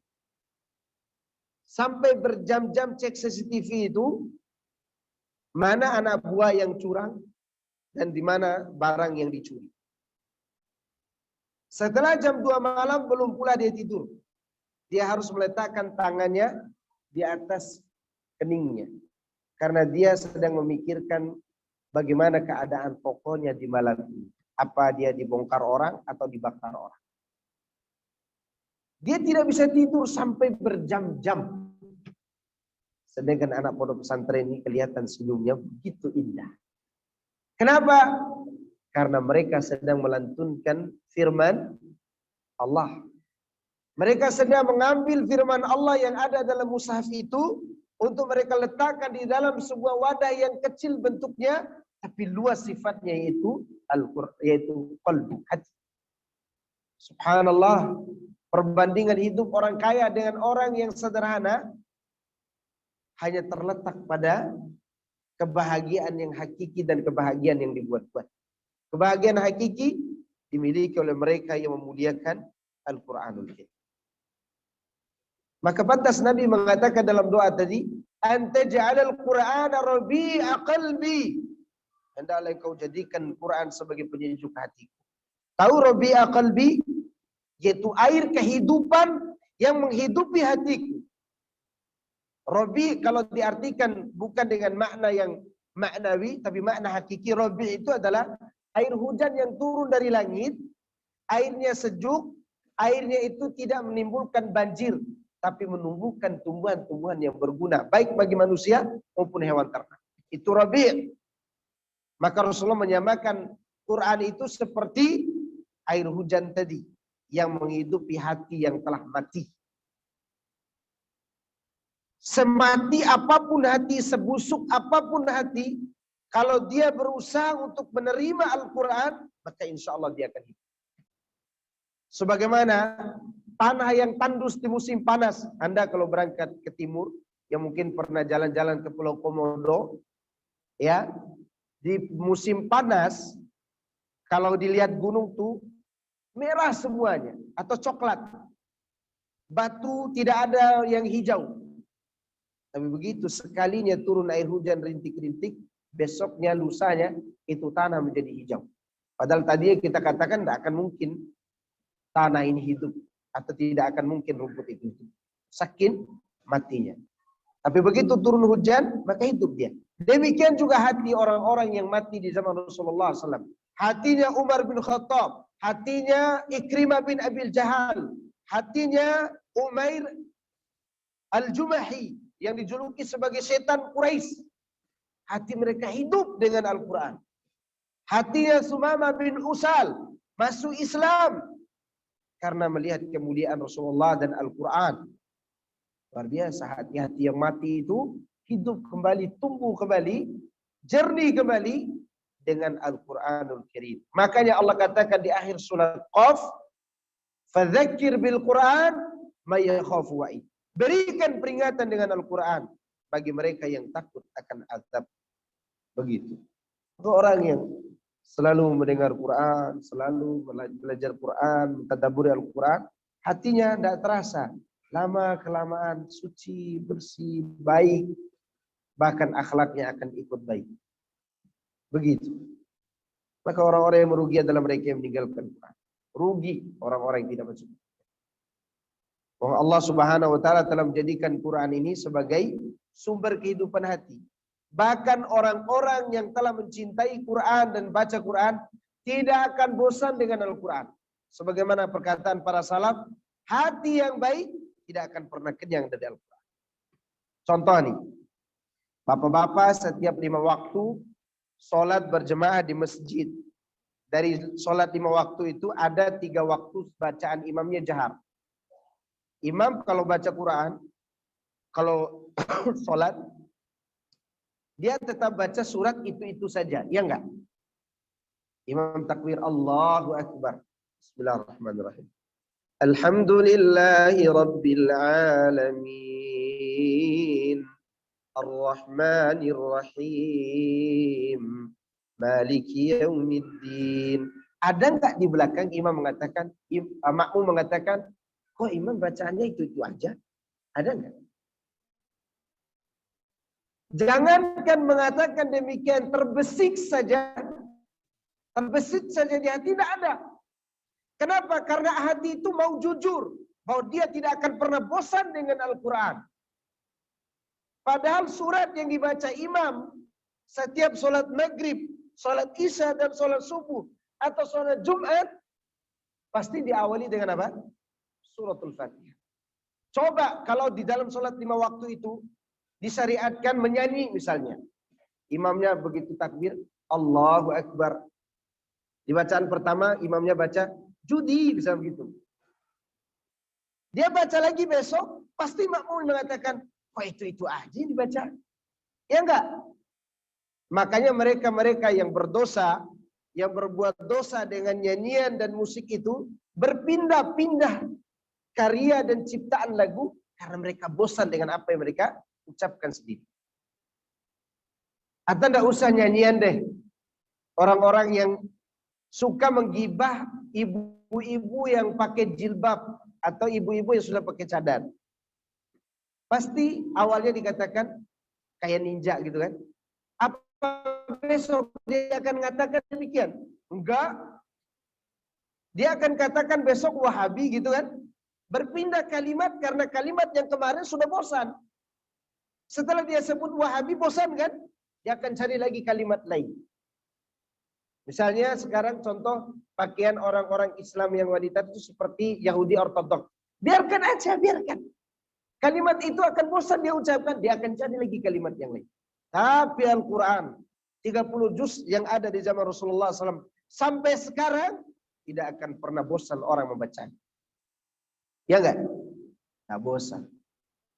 Sampai berjam-jam cek CCTV itu, mana anak buah yang curang dan di mana barang yang dicuri. Setelah jam 2 malam belum pula dia tidur. Dia harus meletakkan tangannya di atas keningnya. Karena dia sedang memikirkan bagaimana keadaan tokonya di malam ini. Apa dia dibongkar orang atau dibakar orang. Dia tidak bisa tidur sampai berjam-jam. Sedangkan anak pondok pesantren ini kelihatan senyumnya begitu indah. Kenapa? Karena mereka sedang melantunkan firman Allah. Mereka sedang mengambil firman Allah yang ada dalam mushaf itu untuk mereka letakkan di dalam sebuah wadah yang kecil bentuknya, tapi luas sifatnya yaitu Al-Quran, yaitu qalbu, hati. Subhanallah, perbandingan hidup orang kaya dengan orang yang sederhana hanya terletak pada kebahagiaan yang hakiki dan kebahagiaan yang dibuat-buat. Kebahagiaan hakiki dimiliki oleh mereka yang memuliakan Al-Quranul Karim. Maka pantas Nabi mengatakan dalam doa tadi, anta ja'alal Qur'ana rabi'a qalbi. Hendaklah engkau jadikan Quran sebagai penyejuk hatiku. Tahu rabi'a qalbi? Yaitu air kehidupan yang menghidupi hatiku. Rabi kalau diartikan bukan dengan makna yang maknawi, tapi makna hakiki. Rabi itu adalah air hujan yang turun dari langit, airnya sejuk, airnya itu tidak menimbulkan banjir. tapi menumbuhkan tumbuhan-tumbuhan yang berguna baik bagi manusia maupun hewan ternak. Itu Rabi'. Maka Rasulullah menyamakan Quran itu seperti air hujan tadi yang menghidupi hati yang telah mati. Semati apapun hati, sebusuk apapun hati, kalau dia berusaha untuk menerima Al-Quran, maka insya Allah dia akan hidup. Sebagaimana tanah yang tandus di musim panas. Anda kalau berangkat ke timur, yang mungkin pernah jalan-jalan ke Pulau Komodo, ya, di musim panas, kalau dilihat gunung tuh merah semuanya atau coklat. Batu tidak ada yang hijau. Tapi begitu sekalinya turun air hujan rintik-rintik, besoknya lusanya itu tanah menjadi hijau. Padahal tadi kita katakan tidak akan mungkin tanah ini hidup atau tidak akan mungkin rumput itu hidup. Saking matinya. Tapi begitu turun hujan, maka hidup dia. Demikian juga hati orang-orang yang mati di zaman Rasulullah SAW. Hatinya Umar bin Khattab, hatinya Ikrimah bin Abil Jahal, hatinya Umair Al-Jumahi yang dijuluki sebagai setan Quraisy. Hati mereka hidup dengan Al-Quran. Hatinya Sumamah bin Usal masuk Islam karena melihat kemuliaan Rasulullah dan Al-Quran. Luar biasa, hati-hati yang mati itu hidup kembali, tumbuh kembali, jernih kembali dengan Al-Quranul Karim. Makanya Allah katakan di akhir surat Qaf, "Fadzakir bil Quran may yakhafu wa'id." Berikan peringatan dengan Al-Quran bagi mereka yang takut akan azab. Begitu. Orang yang selalu mendengar Quran, selalu belajar Quran, mentadabburi Al-Quran, hatinya tidak terasa. Lama-kelamaan suci, bersih, baik. Bahkan akhlaknya akan ikut baik. Begitu. Maka orang-orang yang merugi adalah mereka yang meninggalkan Quran. Rugi orang-orang yang tidak masuk. Bahwa Allah Subhanahu wa taala telah menjadikan Quran ini sebagai sumber kehidupan hati. Bahkan orang-orang yang telah mencintai Quran dan baca Quran tidak akan bosan dengan Al-Quran. Sebagaimana perkataan para salaf, hati yang baik tidak akan pernah kenyang dari Al-Quran. Contoh nih, bapak-bapak setiap 5 waktu sholat berjemaah di masjid. Dari sholat 5 waktu itu ada 3 waktu bacaan imamnya jahar. Imam kalau baca Quran, kalau sholat, dia tetap baca surat itu saja, ya enggak? Imam takbir Allahu Akbar. Bismillahirrahmanirrahim. Alhamdulillahi Rabbil Alamin. Ar-Rahmanir Rahim. Maliki Yaumiddin. Ada enggak di belakang imam mengatakan, makmum mengatakan, kok imam bacaannya itu aja? Ada enggak? Jangankan mengatakan demikian, terbesit saja di hati, tidak ada. Kenapa? Karena hati itu mau jujur bahwa dia tidak akan pernah bosan dengan Al-Quran. Padahal surat yang dibaca imam setiap sholat maghrib, sholat isya dan sholat subuh atau sholat Jumat pasti diawali dengan apa? Suratul Fatihah. Coba kalau di dalam sholat 5 waktu itu disyariatkan menyanyi misalnya. Imamnya begitu takbir, Allahu Akbar. Di bacaan pertama imamnya baca judi, bisa begitu. Dia baca lagi besok, pasti makmum mengatakan, kok itu aja dibaca. Ya enggak? Makanya mereka-mereka yang berdosa, yang berbuat dosa dengan nyanyian dan musik itu, berpindah-pindah karya dan ciptaan lagu, karena mereka bosan dengan apa yang mereka ucapkan sendiri. Atau tidak usah nyanyian deh. Orang-orang yang suka menggibah ibu-ibu yang pakai jilbab atau ibu-ibu yang sudah pakai cadar. Pasti awalnya dikatakan kayak ninja gitu kan. Apa besok dia akan mengatakan demikian? Enggak. Dia akan katakan besok Wahabi gitu kan. Berpindah kalimat karena kalimat yang kemarin sudah bosan. Setelah dia sebut Wahabi bosan kan? Dia akan cari lagi kalimat lain. Misalnya sekarang contoh pakaian orang-orang Islam yang wanita itu seperti Yahudi Ortodok. Biarkan aja, biarkan. Kalimat itu akan bosan dia ucapkan, dia akan cari lagi kalimat yang lain. Tapi Al-Quran 30 juz yang ada di zaman Rasulullah SAW sampai sekarang tidak akan pernah bosan orang membacanya. Ya enggak? Tidak bosan.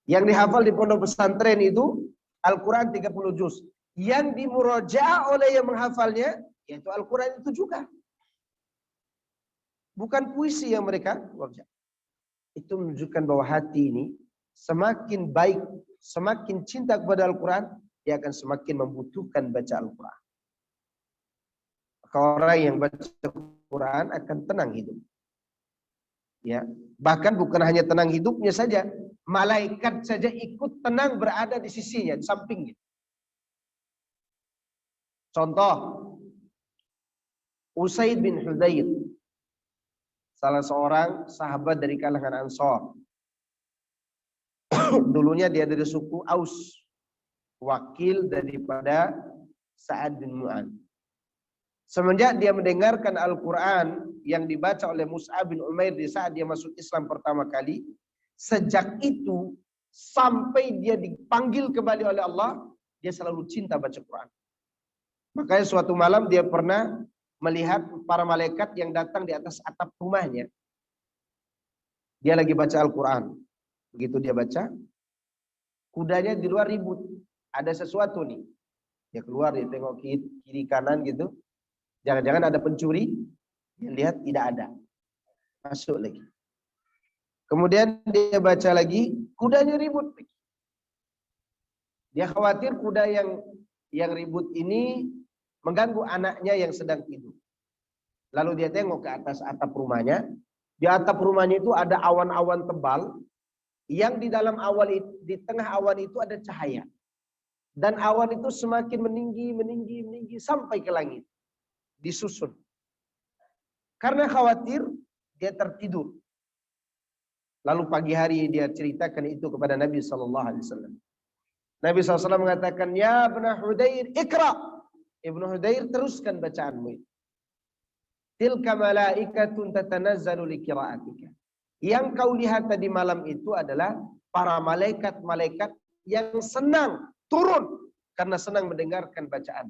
Yang dihafal di pondok pesantren itu Al-Quran 30 juz. Yang dimurojaah oleh yang menghafalnya yaitu Al-Quran itu juga. Bukan puisi yang mereka murojaah. Itu menunjukkan bahwa hati ini semakin baik, semakin cinta kepada Al-Quran, dia akan semakin membutuhkan baca Al-Quran. Maka orang yang baca Al-Quran akan tenang hidup. Ya, bahkan bukan hanya tenang hidupnya saja, malaikat saja ikut tenang berada di sisinya, di sampingnya. Contoh, Usaid bin Hudayr, salah seorang sahabat dari kalangan Ansor. Dulunya dia dari suku Aus, wakil daripada Sa'ad bin Mu'adz. Semenjak dia mendengarkan Al-Quran yang dibaca oleh Mus'ab bin Umair di saat dia masuk Islam pertama kali, sejak itu sampai dia dipanggil kembali oleh Allah, dia selalu cinta baca Quran. Makanya suatu malam dia pernah melihat para malaikat yang datang di atas atap rumahnya. Dia lagi baca Al-Quran. Begitu dia baca, kudanya di luar ribut. Ada sesuatu nih. Dia keluar, dia tengok kiri kanan gitu. Jangan-jangan ada pencuri. Dia lihat tidak ada. Masuk lagi. Kemudian dia baca lagi, kudanya ribut. Dia khawatir kuda yang ribut ini mengganggu anaknya yang sedang tidur. Lalu dia tengok ke atas atap rumahnya. Di atap rumahnya itu ada awan-awan tebal. Yang di dalam awan itu, di tengah awan itu ada cahaya. Dan awan itu semakin meninggi sampai ke langit. Disusun. Karena khawatir, dia tertidur. Lalu pagi hari dia ceritakan itu kepada Nabi SAW. Nabi SAW mengatakan, ya Ibnu Hudayr, ikra. Ibnu Hudayr, teruskan bacaanmu. Tilka malaikatun tatanazzalu likira'atika. Yang kau lihat tadi malam itu adalah para malaikat-malaikat yang senang turun karena senang mendengarkan bacaan.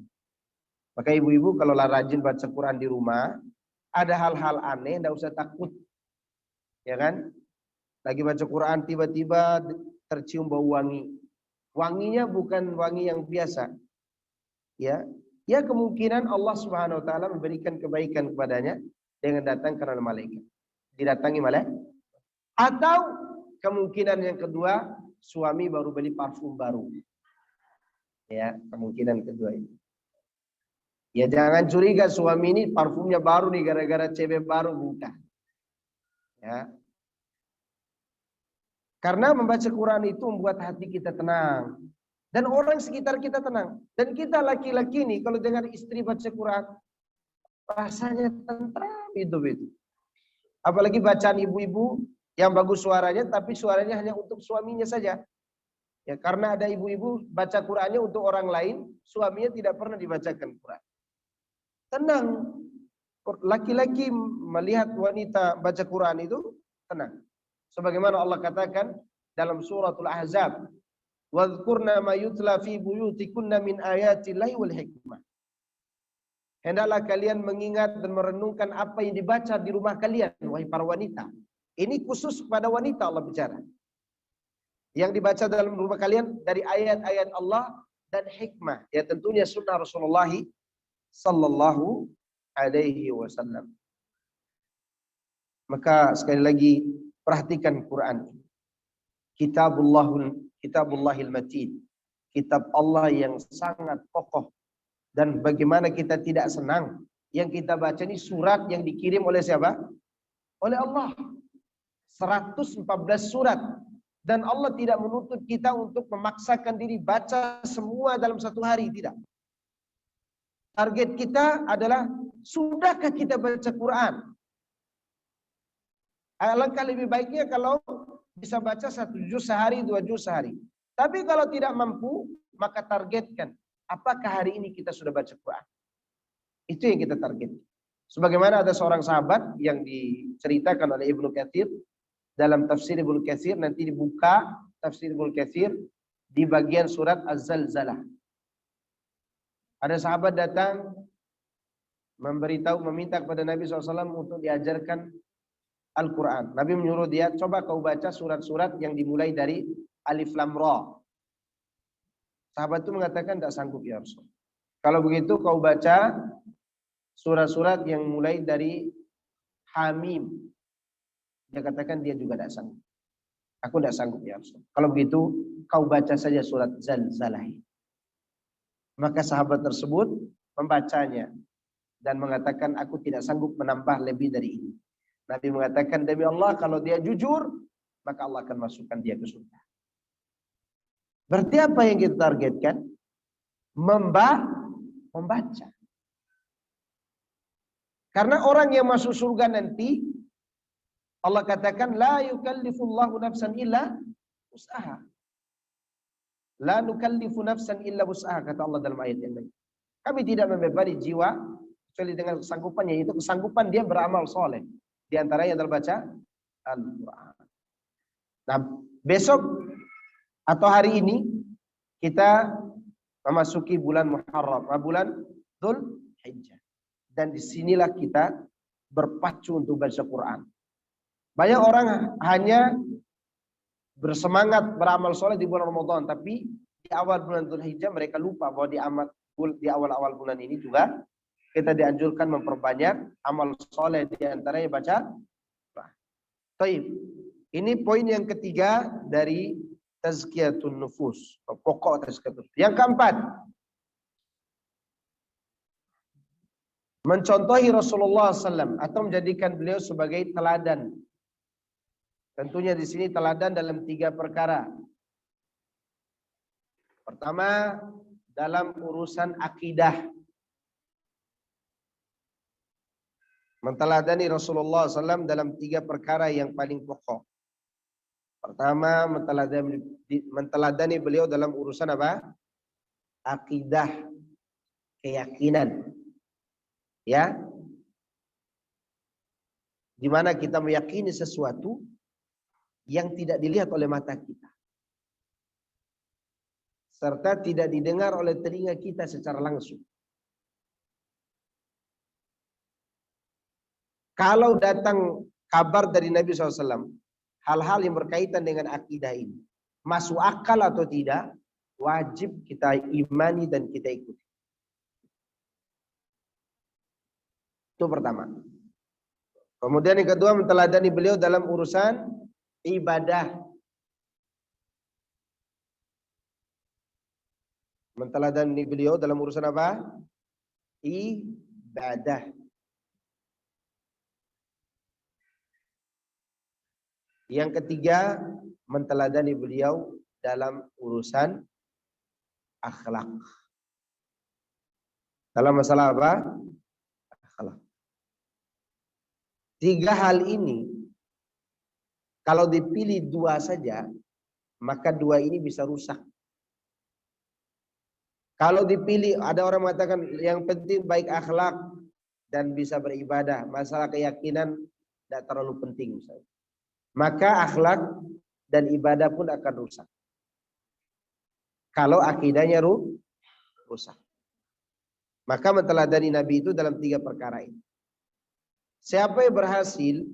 Maka ibu-ibu kalau rajin baca Quran di rumah, ada hal-hal aneh, tidak usah takut. Ya kan? Lagi baca Quran tiba-tiba tercium bau wangi. Wanginya bukan wangi yang biasa. Ya kemungkinan Allah Subhanahu wa taala memberikan kebaikan kepadanya dengan datangkan oleh malaikat. Didatangi malaikat. Atau kemungkinan yang kedua, suami baru beli parfum baru. Ya, kemungkinan kedua ini. Ya jangan curiga suami ini parfumnya baru nih gara-gara cewek baru, bukan. Ya. Karena membaca Quran itu membuat hati kita tenang. Dan orang sekitar kita tenang. Dan kita laki-laki nih kalau dengar istri baca Quran, rasanya tentram hidup itu. Apalagi bacaan ibu-ibu yang bagus suaranya, tapi suaranya hanya untuk suaminya saja. Ya, karena ada ibu-ibu baca Qurannya untuk orang lain, suaminya tidak pernah dibacakan Quran. Tenang. Laki-laki melihat wanita baca Quran itu tenang. Sebagaimana Allah katakan dalam suratul Ahzab, "Wadhkurna ma yutla fi buyutikunna min ayatillahi wal hikmah." Hendaklah kalian mengingat dan merenungkan apa yang dibaca di rumah kalian, wahai para wanita. Ini khusus kepada wanita Allah bicara. Yang dibaca dalam rumah kalian dari ayat-ayat Allah dan hikmah. Ya tentunya sunnah Rasulullah sallallahu alaihi wasallam. Maka sekali lagi perhatikan Quran. Kitabullahil matin. Kitab Allah yang sangat kokoh. Dan bagaimana kita tidak senang. Yang kita baca ini surat yang dikirim oleh siapa? Oleh Allah. 114 surat. Dan Allah tidak menuntut kita untuk memaksakan diri baca semua dalam satu hari. Tidak. Target kita adalah, sudahkah kita baca Quran? Alangkah lebih baiknya kalau bisa baca 1 juz sehari, 2 juz sehari. Tapi kalau tidak mampu, maka targetkan. Apakah hari ini kita sudah baca Quran? Itu yang kita target. Sebagaimana ada seorang sahabat yang diceritakan oleh Ibnu Katsir. Dalam tafsir Ibnu Katsir nanti dibuka tafsir Ibnu Katsir di bagian surat Az-Zalzalah. Ada sahabat datang meminta kepada Nabi SAW untuk diajarkan Al-Quran. Nabi menyuruh dia, coba kau baca surat-surat yang dimulai dari Alif Lam Ra. Sahabat itu mengatakan, tidak sanggup ya Rasul. Kalau begitu kau baca surat-surat yang mulai dari Hamim. Dia katakan dia juga tidak sanggup. Aku tidak sanggup ya Rasul. Kalau begitu kau baca saja surat Zalzalah. Maka sahabat tersebut membacanya dan mengatakan, aku tidak sanggup menambah lebih dari ini. Nabi mengatakan, demi Allah, kalau dia jujur, maka Allah akan masukkan dia ke surga. Berarti apa yang kita targetkan? Membaca. Karena orang yang masuk surga nanti, Allah katakan, la yukallifullahu nafsan illa wus'aha. La nukallifu nafsan illa wus'aha, kata Allah dalam ayat yang lain. Kami tidak membebani jiwa kecuali dengan kesanggupannya, yaitu kesanggupan dia beramal soleh. Di antaranya adalah baca Al-Quran. Nah, besok atau hari ini kita memasuki bulan Muharram, bulan Dzulhijjah. Dan disinilah kita berpacu untuk baca Quran. Banyak orang hanya bersemangat beramal soleh di bulan Ramadan, tapi di awal bulan Dzulhijjah mereka lupa bahwa di awal-awal bulan ini juga kita dianjurkan memperbanyak amal soleh, di antaranya baca. Baik. Ini poin yang ketiga dari tazkiyatun nufus, pokok tazkiyatun. Yang keempat, mencontohi Rasulullah SAW atau menjadikan beliau sebagai teladan. Tentunya di sini teladan dalam 3 perkara. Pertama, dalam urusan akidah. Menteladani Rasulullah SAW dalam 3 perkara yang paling pokok. Pertama, menteladani beliau dalam urusan apa? Akidah, keyakinan. Ya. Di mana kita meyakini sesuatu yang tidak dilihat oleh mata kita, serta tidak didengar oleh telinga kita secara langsung. Kalau datang kabar dari Nabi SAW, hal-hal yang berkaitan dengan akidah ini, masuk akal atau tidak, wajib kita imani dan kita ikuti. Itu pertama. Kemudian yang kedua, menteladani beliau dalam urusan ibadah. Menteladani beliau dalam urusan apa? Ibadah. Yang ketiga, menteladani beliau dalam urusan akhlak. Dalam masalah apa? Akhlak. 3 hal ini, kalau dipilih 2 saja, maka 2 ini bisa rusak. Kalau dipilih, ada orang mengatakan yang penting baik akhlak dan bisa beribadah. Masalah keyakinan tidak terlalu penting misalnya. Maka akhlak dan ibadah pun akan rusak. Kalau akidahnya rusak. Maka menteladani Nabi itu dalam 3 perkara ini. Siapa yang berhasil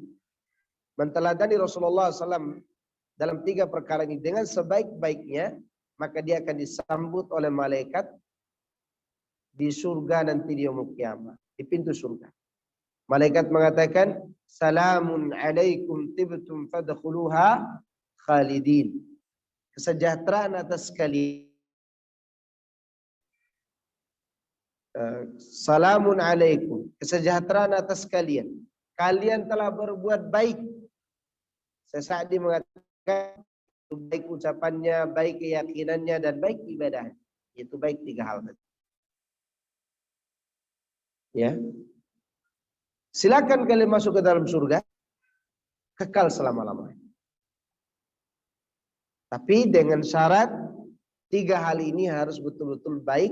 menteladani Rasulullah SAW dalam 3 perkara ini dengan sebaik-baiknya, maka dia akan disambut oleh malaikat di surga nanti di yaumul qiyamah, di pintu surga. Malaikat mengatakan, salamun alaikum tibtum fadkhuluha khalidin. Kesejahteraan atas kalian. Salamun alaikum, kesejahteraan atas kalian. Kalian telah berbuat baik. Sesadi mengatakan baik ucapannya, baik keyakinannya, dan baik ibadahnya. Itu baik 3 hal tadi. Ya. Silakan kalian masuk ke dalam surga, kekal selama-lamanya. Tapi dengan syarat 3 hal ini harus betul-betul baik.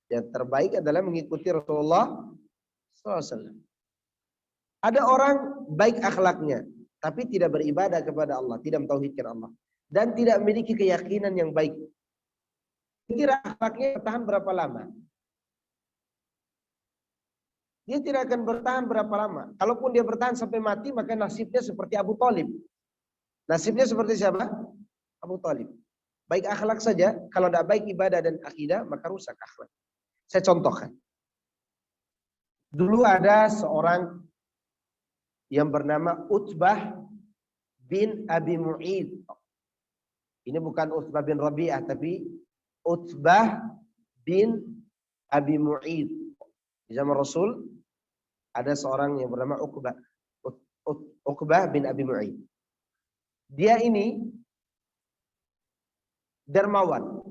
Yang terbaik adalah mengikuti Rasulullah SAW. Ada orang baik akhlaknya, tapi tidak beribadah kepada Allah, tidak mentauhidkan Allah. dan tidak memiliki keyakinan yang baik. Kira akhlaknya bertahan berapa lama? Dia tidak akan bertahan berapa lama. Kalaupun dia bertahan sampai mati, maka nasibnya seperti Abu Thalib. Nasibnya seperti siapa? Abu Thalib. Baik akhlak saja, kalau tidak baik ibadah dan akidah, maka rusak akhlak. Saya contohkan. Dulu ada seorang yang bernama Utbah bin Abi Mu'id. Ini bukan Utbah bin Rabi'ah, tapi Utbah bin Abi Mu'id. Di zaman Rasul ada seorang yang bernama Uqbah bin Abi Mu'id. Dia ini dermawan,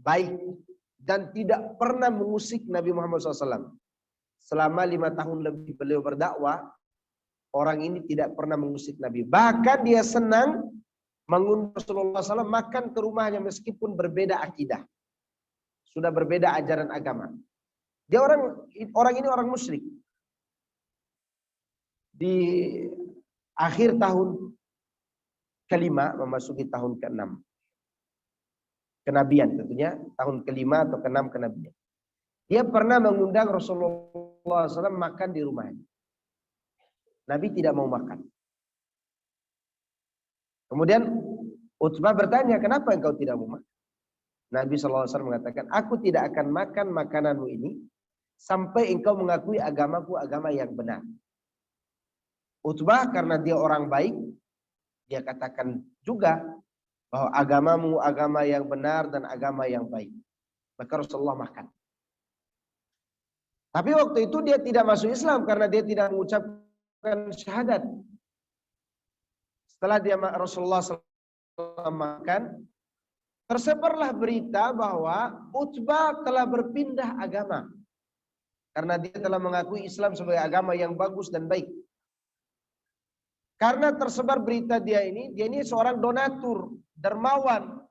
baik, dan tidak pernah mengusik Nabi Muhammad SAW. Selama 5 tahun lebih beliau berdakwah, orang ini tidak pernah mengusik Nabi. Bahkan dia senang mengundang Rasulullah SAW makan ke rumahnya meskipun berbeda akidah. Sudah berbeda ajaran agama. Dia orang ini orang musyrik. Di akhir tahun kelima memasuki tahun ke-6 kenabian, tentunya tahun kelima atau ke-6 kenabian. Dia pernah mengundang Rasulullah SAW makan di rumahnya. Nabi tidak mau makan. Kemudian Utbah bertanya, kenapa engkau tidak mau makan? Nabi SAW mengatakan, aku tidak akan makan makananmu ini sampai engkau mengakui agamaku agama yang benar. Utbah karena dia orang baik, dia katakan juga bahwa agamamu agama yang benar dan agama yang baik. Maka Rasulullah makan. Tapi waktu itu dia tidak masuk Islam karena dia tidak mengucapkan syahadat. Setelah dia Rasulullah SAW makan, tersebarlah berita bahwa Utbah telah berpindah agama. Karena dia telah mengakui Islam sebagai agama yang bagus dan baik. Karena tersebar berita dia ini seorang donatur, dermawan.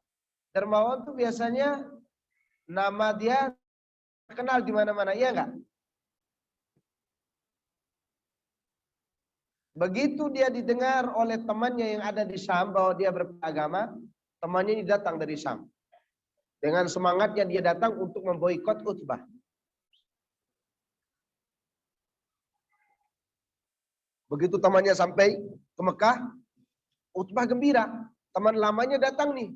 Dermawan itu biasanya nama dia terkenal di mana-mana, iya enggak? Begitu dia didengar oleh temannya yang ada di Syam bahwa dia beragama, temannya ini datang dari Syam. Dengan semangatnya dia datang untuk memboikot Utbah. Begitu temannya sampai ke Mekah, Utbah gembira. Teman lamanya datang nih.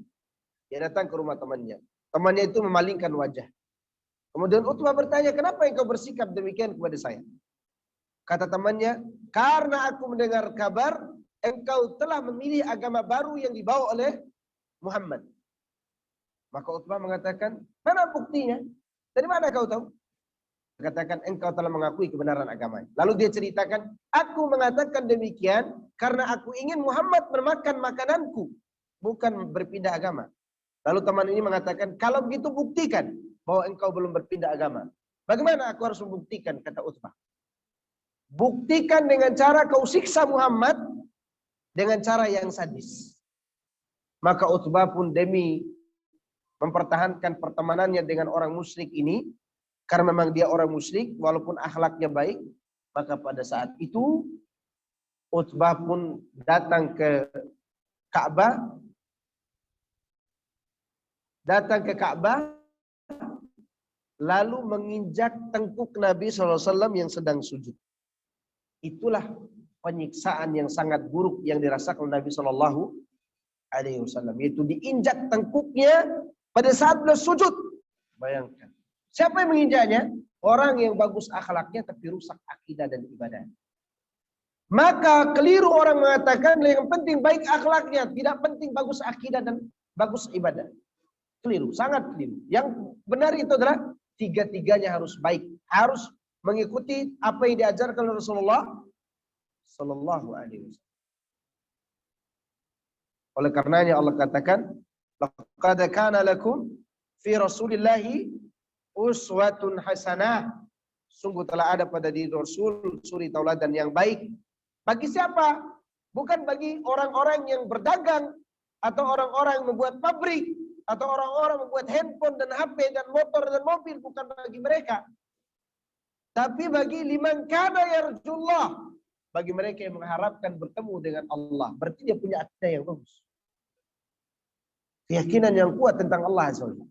Dia datang ke rumah temannya. Temannya itu memalingkan wajah. Kemudian Utbah bertanya, kenapa engkau bersikap demikian kepada saya? Kata temannya, karena aku mendengar kabar engkau telah memilih agama baru yang dibawa oleh Muhammad. Maka Utbah mengatakan, mana buktinya? Dari mana kau tahu? Katakan engkau telah mengakui kebenaran agama. Lalu dia ceritakan, aku mengatakan demikian karena aku ingin Muhammad memakan makananku, bukan berpindah agama. Lalu teman ini mengatakan, kalau begitu buktikan bahwa engkau belum berpindah agama. Bagaimana aku harus membuktikan, kata Utbah. Buktikan dengan cara kau siksa Muhammad dengan cara yang sadis. Maka Utbah pun demi mempertahankan pertemanannya dengan orang musyrik ini, karena memang dia orang musyrik, walaupun akhlaknya baik, maka pada saat itu Utbah pun datang ke Ka'bah, lalu menginjak tengkuk Nabi SAW yang sedang sujud. Itulah penyiksaan yang sangat buruk yang dirasakan Nabi SAW, yaitu diinjak tengkuknya pada saat beliau sujud. Bayangkan. Siapa yang menginjaknya? Orang yang bagus akhlaknya tapi rusak akidah dan ibadah. Maka keliru orang mengatakan yang penting baik akhlaknya, tidak penting bagus akidah dan bagus ibadah. Keliru, sangat keliru. Yang benar itu adalah tiga-tiganya harus baik, harus mengikuti apa yang diajarkan oleh Rasulullah Sallallahu Alaihi Wasallam. Oleh karenanya Allah katakan, laqad kana lakum fi Rasulillahi uswatun hasanah. Sungguh telah ada pada diri Rasul suri tauladan yang baik. Bagi siapa? Bukan bagi orang-orang yang berdagang, atau orang-orang yang membuat pabrik, atau orang-orang membuat handphone dan HP dan motor dan mobil, bukan bagi mereka. Tapi bagi liman kana yarjullah, bagi mereka yang mengharapkan bertemu dengan Allah. Berarti dia punya akidah yang bagus. keyakinan yang kuat tentang Allah Azza wa Jalla.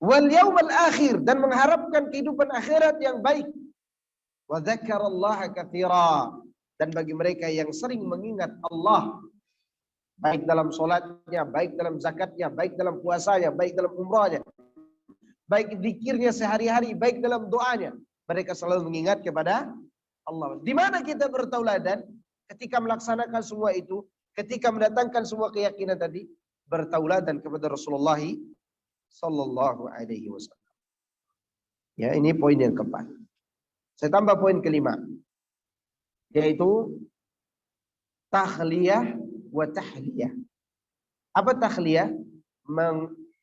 Wal yaumal akhir, dan mengharapkan kehidupan akhirat yang baik. Wa dzakarallaha katsira, dan bagi mereka yang sering mengingat Allah, baik dalam sholatnya, baik dalam zakatnya, baik dalam puasanya, baik dalam umrahnya, baik zikirnya sehari-hari, baik dalam doanya, mereka selalu mengingat kepada Allah. Di mana kita bertauladan? Ketika melaksanakan semua itu, ketika mendatangkan semua keyakinan tadi, bertauladan kepada Rasulullah Sallallahu Alaihi Wasallam. Ya, ini poin yang keempat. Saya tambah poin kelima, yaitu takhliyah wa tahliyah. Apa takhliyah?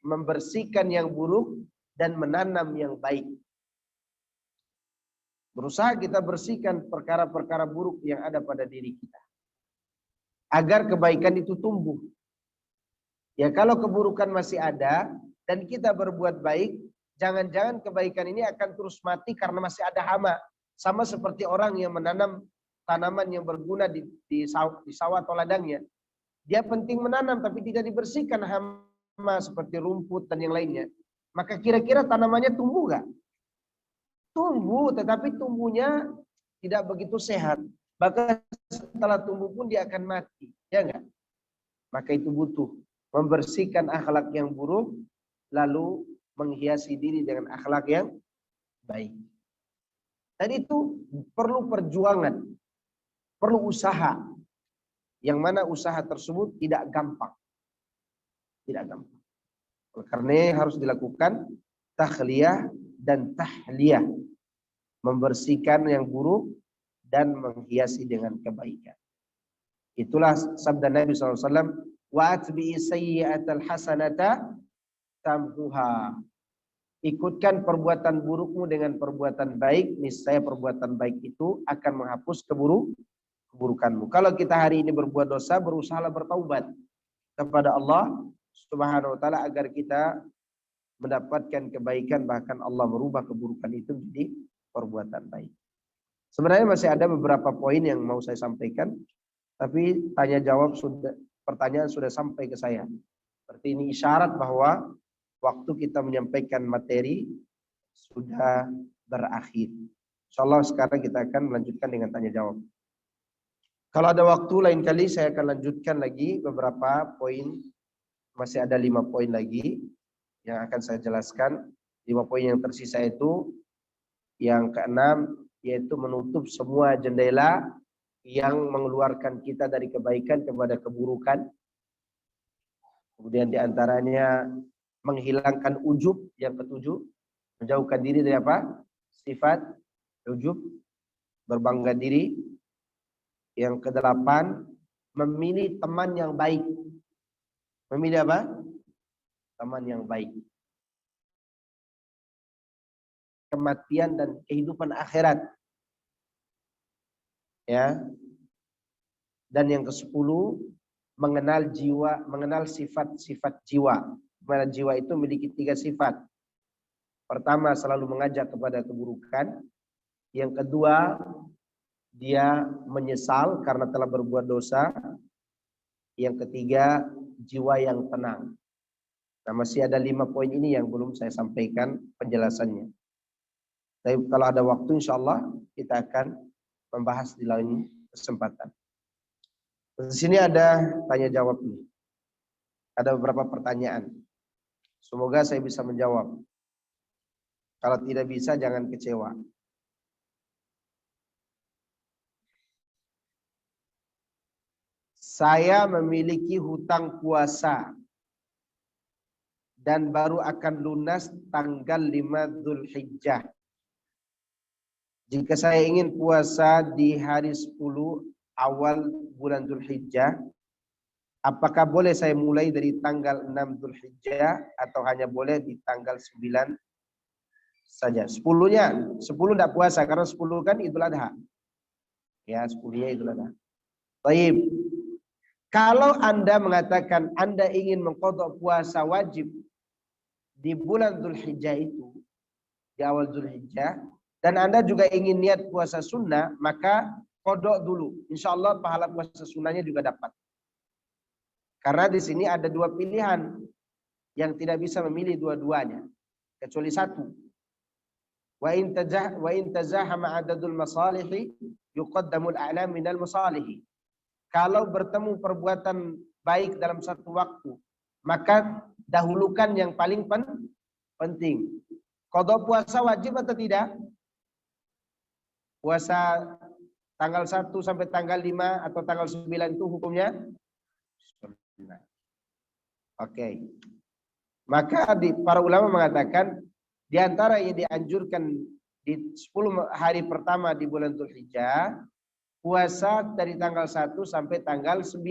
Membersihkan yang buruk dan menanam yang baik. Berusaha kita bersihkan perkara-perkara buruk yang ada pada diri kita, agar kebaikan itu tumbuh. Ya, kalau keburukan masih ada dan kita berbuat baik, jangan-jangan kebaikan ini akan terus mati karena masih ada hama. Sama seperti orang yang menanam tanaman yang berguna di sawah atau ladangnya. Dia penting menanam tapi tidak dibersihkan hama seperti rumput dan yang lainnya. Maka kira-kira tanamannya tumbuh nggak? Tumbuh, tetapi tumbuhnya tidak begitu sehat. Bahkan setelah tumbuh pun dia akan mati. Ya nggak? Maka itu butuh membersihkan akhlak yang buruk, lalu menghiasi diri dengan akhlak yang baik. Dan itu perlu perjuangan, perlu usaha. Yang mana usaha tersebut tidak gampang. Tidak gampang. Karena harus dilakukan takhliyah dan tahliyah. Membersihkan yang buruk dan menghiasi dengan kebaikan. Itulah sabda Nabi SAW. Wa atbi'i sayyi'atal hasanata tamhuha. Ikutkan perbuatan burukmu dengan perbuatan baik, niscaya perbuatan baik itu akan menghapus keburukanmu. Kalau kita hari ini berbuat dosa, berusahalah bertaubat kepada Allah Subhanahu wa taala agar kita mendapatkan kebaikan, bahkan Allah merubah keburukan itu menjadi perbuatan baik. Sebenarnya masih ada beberapa poin yang mau saya sampaikan, tapi pertanyaan sudah sampai ke saya. Berarti ini isyarat bahwa waktu kita menyampaikan materi sudah berakhir. Insyaallah sekarang kita akan melanjutkan dengan tanya jawab. Kalau ada waktu lain kali saya akan lanjutkan lagi beberapa poin. Masih ada 5 poin lagi yang akan saya jelaskan. 5 poin yang tersisa itu yang keenam, yaitu menutup semua jendela yang mengeluarkan kita dari kebaikan kepada keburukan. Kemudian diantaranya menghilangkan ujub, yang ketujuh, menjauhkan diri dari apa? Sifat ujub, berbangga diri. Yang kedelapan, memilih teman yang baik. Memilih apa? Teman yang baik. Kematian dan kehidupan akhirat. Ya. Dan yang ke-10, mengenal jiwa, mengenal sifat-sifat jiwa. Mana jiwa itu memiliki 3 sifat. Pertama, selalu mengajak kepada keburukan. Yang kedua, dia menyesal karena telah berbuat dosa. Yang ketiga, jiwa yang tenang. Nah, masih ada 5 poin ini yang belum saya sampaikan penjelasannya. Tapi kalau ada waktu, insya Allah kita akan membahas di lain kesempatan. Di sini ada tanya jawab nih. Ada beberapa pertanyaan. Semoga saya bisa menjawab. Kalau tidak bisa, jangan kecewa. Saya memiliki hutang puasa dan baru akan lunas tanggal 5 Dzulhijjah. Jika saya ingin puasa di hari 10 awal bulan Dzulhijjah, apakah boleh saya mulai dari tanggal 6 Dzulhijjah atau hanya boleh di tanggal 9 saja? 10 tidak puasa karena 10 kan Idul Adha. Ya, 10-nya Idul Adha. Baik. Kalau Anda mengatakan Anda ingin mengqadha puasa wajib di bulan Dzulhijjah itu, di awal Dzulhijjah, dan Anda juga ingin niat puasa sunnah, maka qadha dulu. Insya Allah pahala puasa sunnahnya juga dapat. Karena di sini ada dua pilihan yang tidak bisa memilih dua-duanya kecuali satu. Wa in tazahama adadul masalihi yuqaddamul a'la minal masalihi. Kalau bertemu perbuatan baik dalam satu waktu, maka dahulukan yang paling penting. Qada puasa wajib atau tidak? Puasa tanggal 1 sampai tanggal 5 atau tanggal 9 itu hukumnya sunnah. Oke. Maka para ulama mengatakan di antara yang dianjurkan di 10 hari pertama di bulan Dzulhijjah, puasa dari tanggal 1 sampai tanggal 9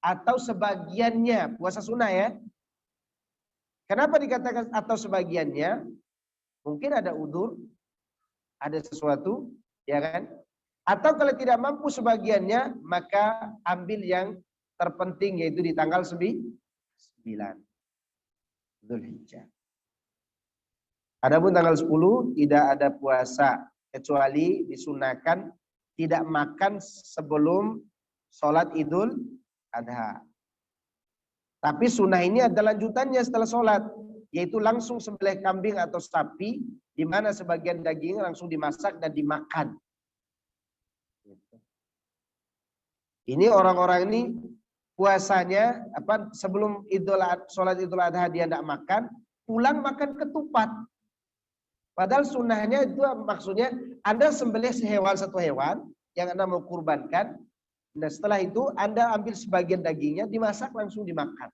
atau sebagiannya, puasa sunnah ya. Kenapa dikatakan atau sebagiannya? Mungkin ada udzur, ada sesuatu, ya kan? Atau kalau tidak mampu sebagiannya, maka ambil yang terpenting yaitu di tanggal 9 Dzulhijjah. Adapun tanggal 10 tidak ada puasa kecuali disunahkan tidak makan sebelum sholat Idul Adha. Tapi sunnah ini ada lanjutannya setelah sholat, yaitu langsung sembelih kambing atau sapi, di mana sebagian daging langsung dimasak dan dimakan. Ini orang-orang ini puasanya sebelum sholat Idul Adha dia tidak makan, pulang makan ketupat. Padahal sunnahnya itu maksudnya Anda sembelih satu hewan yang Anda mau kurbankan. Nah setelah itu Anda ambil sebagian dagingnya, dimasak langsung dimakan.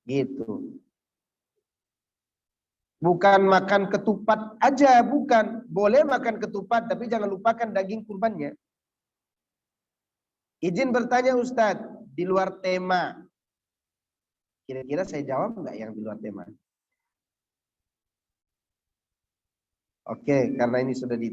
Gitu. Bukan makan ketupat aja, bukan. Boleh makan ketupat, tapi jangan lupakan daging kurbannya. Izin bertanya Ustadz, di luar tema. Kira-kira saya jawab enggak yang di luar tema? Oke, karena ini sudah di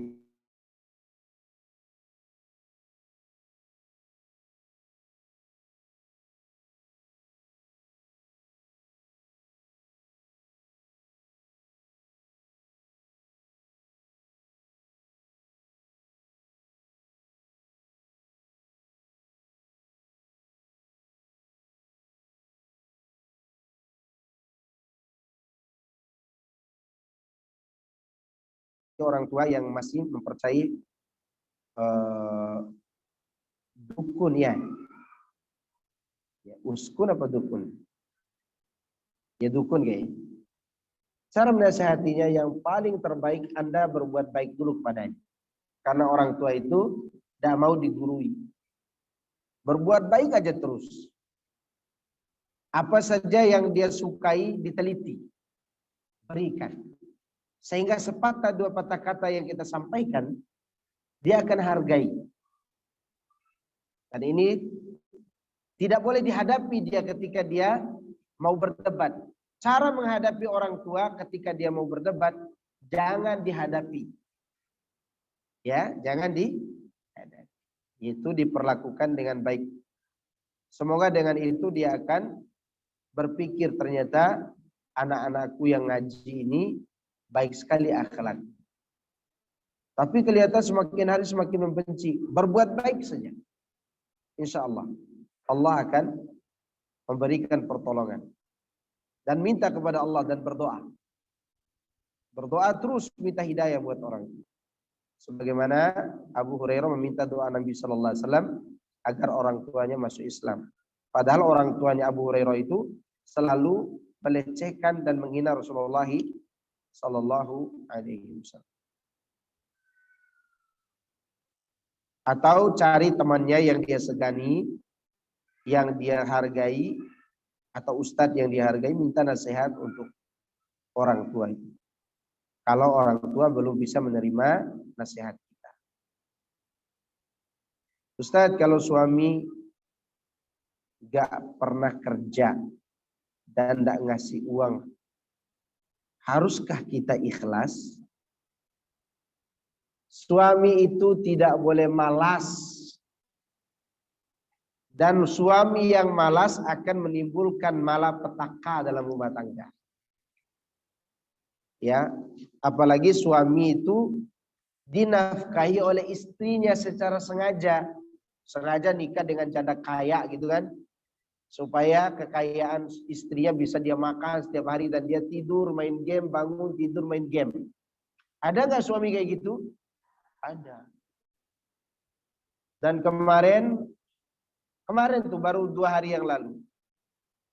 orang tua yang masih mempercayai dukun ya. Uskun apa dukun? Ya dukun kayaknya. Cara menasihatinya yang paling terbaik Anda berbuat baik dulu kepadanya. Karena orang tua itu tidak mau digurui. Berbuat baik aja terus. Apa saja yang dia sukai diteliti. Berikan. Sehingga sepatah dua patah kata yang kita sampaikan, dia akan hargai. Dan ini tidak boleh dihadapi dia ketika dia mau berdebat. Cara menghadapi orang tua ketika dia mau berdebat, jangan dihadapi. Ya, jangan dihadapi. Itu diperlakukan dengan baik. Semoga dengan itu dia akan berpikir ternyata anak-anakku yang ngaji ini baik sekali akhlak. Tapi kelihatan semakin hari semakin membenci. Berbuat baik saja. Insya Allah. Allah akan memberikan pertolongan. Dan minta kepada Allah dan berdoa. Berdoa terus minta hidayah buat orang. Sebagaimana Abu Hurairah meminta doa Nabi Sallallahu Alaihi Wasallam agar orang tuanya masuk Islam. Padahal orang tuanya Abu Hurairah itu selalu melecehkan dan menghina Rasulullah Sallallahu Alaihi Wasallam. Atau cari temannya yang dia segani, yang dia hargai, atau ustadz yang dihargai, minta nasihat untuk orang tua itu. Kalau orang tua belum bisa menerima nasihat kita. Ustadz, kalau suami gak pernah kerja dan gak ngasih uang, haruskah kita ikhlas? Suami itu tidak boleh malas. Dan suami yang malas akan menimbulkan malapetaka dalam rumah tangga. Ya, apalagi suami itu dinafkahi oleh istrinya secara sengaja. Sengaja nikah dengan janda kaya gitu kan. supaya kekayaan istrinya bisa dia makan setiap hari dan dia tidur main game, bangun tidur main game. Ada nggak suami kayak gitu? Ada. Dan kemarin tuh baru 2 hari yang lalu.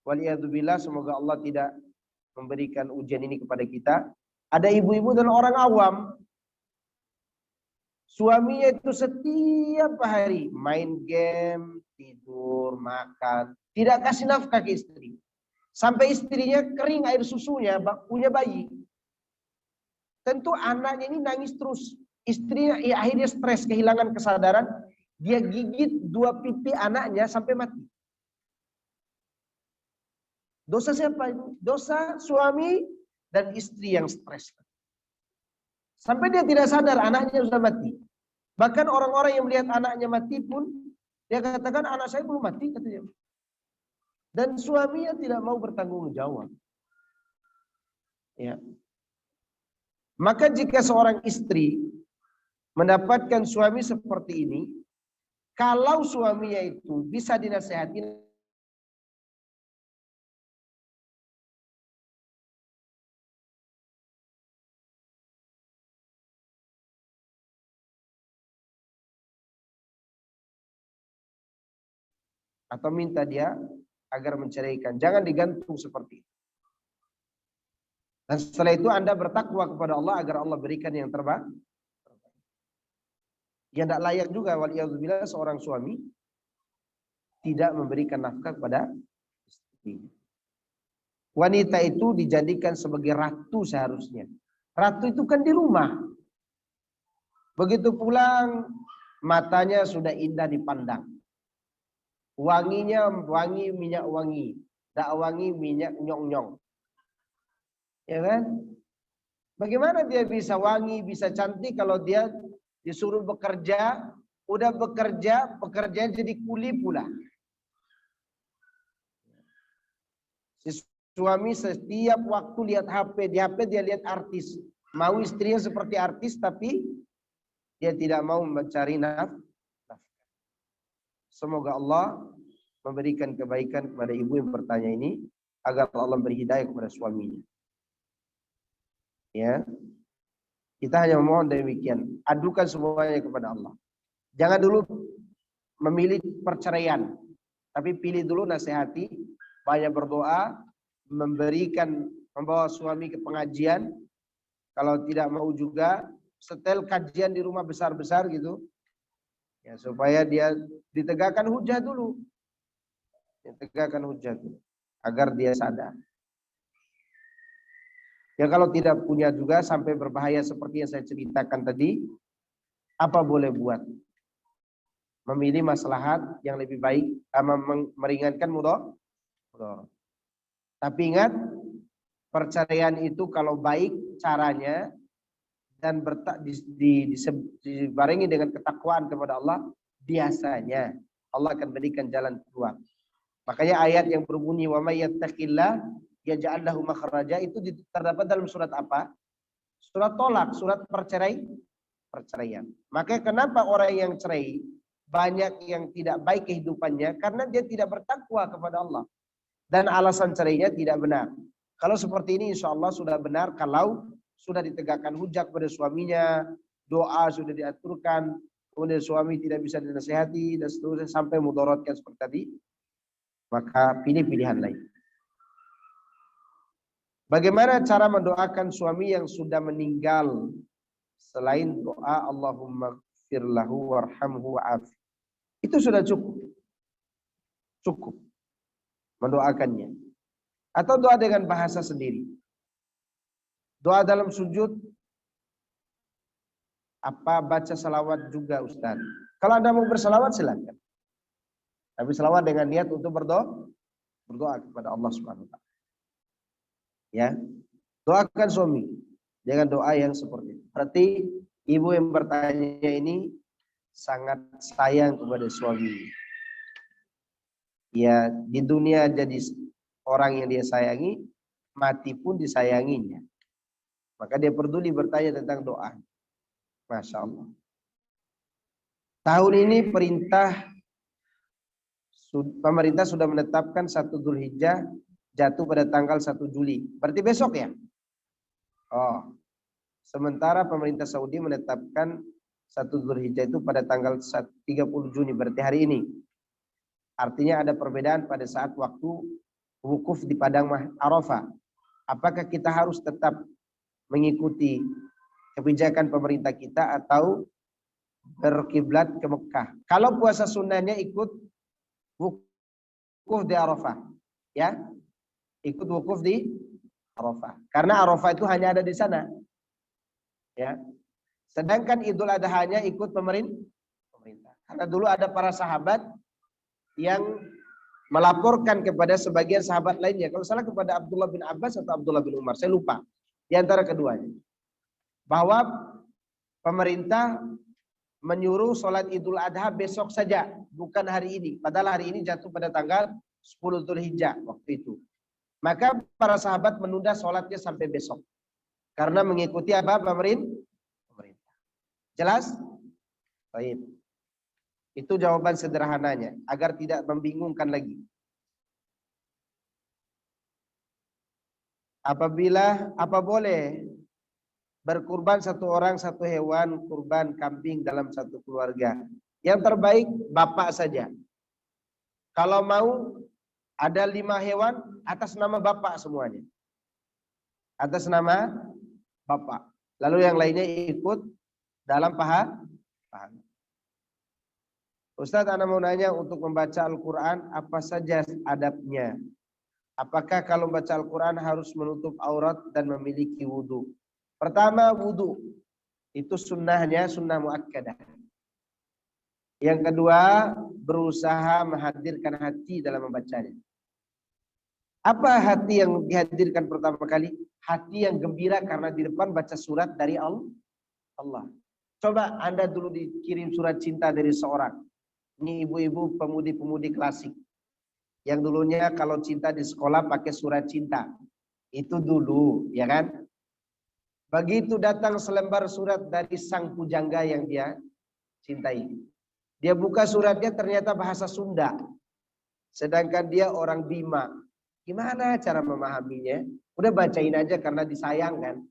Waliyadzubillah, semoga Allah tidak memberikan ujian ini kepada kita. Ada ibu-ibu dan orang awam. Suaminya itu setiap hari main game, tidur, makan, tidak kasih nafkah ke istri. Sampai istrinya kering air susunya, punya bayi. Tentu anaknya ini nangis terus. Istrinya akhirnya stres, kehilangan kesadaran. Dia gigit 2 pipi anaknya sampai mati. Dosa siapa itu? Dosa suami dan istri yang stres. Sampai dia tidak sadar anaknya sudah mati. Bahkan orang-orang yang melihat anaknya mati pun, dia katakan anak saya belum mati, katanya. Dan suaminya tidak mau bertanggung jawab. Ya. Maka jika seorang istri mendapatkan suami seperti ini, kalau suaminya itu bisa dinasehati, atau minta dia agar menceraikan, jangan digantung seperti itu. Dan setelah itu Anda bertakwa kepada Allah agar Allah berikan yang terbaik. Yang tidak layak juga waliyadzubillah seorang suami tidak memberikan nafkah kepada istri. Wanita itu dijadikan sebagai ratu seharusnya. Ratu itu kan di rumah. Begitu pulang matanya sudah indah dipandang. Wanginya wangi minyak wangi, tak wangi minyak nyong-nyong. Ya kan? Bagaimana dia bisa wangi, bisa cantik kalau dia disuruh bekerja, udah bekerja, pekerjaan jadi kuli pula. Si suami setiap waktu lihat HP, di HP dia lihat artis. Mau istrinya seperti artis tapi dia tidak mau mencari nafkah. Semoga Allah memberikan kebaikan kepada ibu yang bertanya ini agar Allah beri hidayah kepada suaminya. Ya. Kita hanya memohon demikian. Adukan semuanya kepada Allah. Jangan dulu memilih perceraian, tapi pilih dulu nasihati, banyak berdoa, membawa suami ke pengajian. Kalau tidak mau juga setel kajian di rumah besar-besar gitu. Ya, supaya dia ditegakkan hujah dulu. Ditegakkan hujah dulu agar dia sadar. Ya kalau tidak punya juga sampai berbahaya seperti yang saya ceritakan tadi, apa boleh buat? Memilih maslahat yang lebih baik, meringankan mudarat. Tapi ingat, perceraian itu kalau baik caranya dan dibarengi dengan ketakwaan kepada Allah, biasanya Allah akan berikan jalan keluar. Makanya ayat yang berbunyi wa may yattaqillah yaj'al lahu makhraja itu terdapat dalam surat apa? Surat Tolak, surat perceraian. Makanya kenapa orang yang cerai banyak yang tidak baik kehidupannya karena dia tidak bertakwa kepada Allah. Dan alasan cerainya tidak benar. Kalau seperti ini insya Allah sudah benar kalau sudah ditegakkan hujah kepada suaminya, doa sudah diaturkan, kemudian suami tidak bisa dinasihati dan seterusnya sampai mudaratkan seperti tadi, maka pilih pilihan lain. Bagaimana cara mendoakan suami yang sudah meninggal selain doa Allahumma ighfir lahu warhamhu wa'afi? Itu sudah cukup. Cukup mendoakannya. Atau doa dengan bahasa sendiri. Doa dalam sujud apa baca salawat juga Ustaz? Kalau Anda mau bersalawat silakan. Tapi salawat dengan niat untuk berdoa kepada Allah Subhanahu wa taala. Ya, doakan suami dengan doa yang seperti itu. Berarti ibu yang bertanya ini sangat sayang kepada suami. Ya, di dunia jadi orang yang dia sayangi, mati pun disayanginya. Maka dia peduli bertanya tentang doa. Masya Allah. Tahun ini perintah Pemerintah sudah menetapkan 1 Dzulhijjah jatuh pada tanggal 1 Juli. Berarti besok ya? Oh. Sementara pemerintah Saudi menetapkan 1 Dzulhijjah itu pada tanggal 30 Juni, berarti hari ini. Artinya ada perbedaan pada saat waktu wukuf di padang Arafah. Apakah kita harus tetap mengikuti kebijakan pemerintah kita atau berkiblat ke Mekah? Kalau puasa sunnahnya ikut wukuf di Arafah, ya, ikut wukuf di Arafah. Karena Arafah itu hanya ada di sana, ya. Sedangkan Idul Adha-nya ikut pemerintah. Karena dulu ada para sahabat yang melaporkan kepada sebagian sahabat lainnya, kalau salah kepada Abdullah bin Abbas atau Abdullah bin Umar, saya lupa, di antara keduanya, bahwa pemerintah menyuruh sholat Idul Adha besok saja, bukan hari ini. Padahal hari ini jatuh pada tanggal 10 Dzulhijjah waktu itu. Maka para sahabat menunda sholatnya sampai besok, karena mengikuti apa? Pemerintah. Jelas? Baik. Itu jawaban sederhananya, agar tidak membingungkan lagi. Apa boleh berkurban 1 orang 1 hewan kurban kambing dalam 1 keluarga? Yang terbaik bapak saja. Kalau mau ada 5 hewan atas nama bapak semuanya. Atas nama bapak. Lalu yang lainnya ikut dalam pahala. Ustadz, ana mau nanya, untuk membaca Al-Quran apa saja adabnya? Apakah kalau membaca Al-Quran harus menutup aurat dan memiliki wudhu? Pertama, wudhu. Itu sunnahnya, sunnah muakkadah. Yang kedua, berusaha menghadirkan hati dalam membacanya. Apa hati yang dihadirkan pertama kali? Hati yang gembira karena di depan baca surat dari Allah. Coba Anda dulu dikirim surat cinta dari seorang. Ini ibu-ibu pemudi-pemudi klasik. Yang dulunya kalau cinta di sekolah pakai surat cinta. Itu dulu, ya kan? Begitu datang selembar surat dari sang pujangga yang dia cintai. Dia buka suratnya ternyata bahasa Sunda. Sedangkan dia orang Bima. Gimana cara memahaminya? Udah bacain aja karena disayang kan.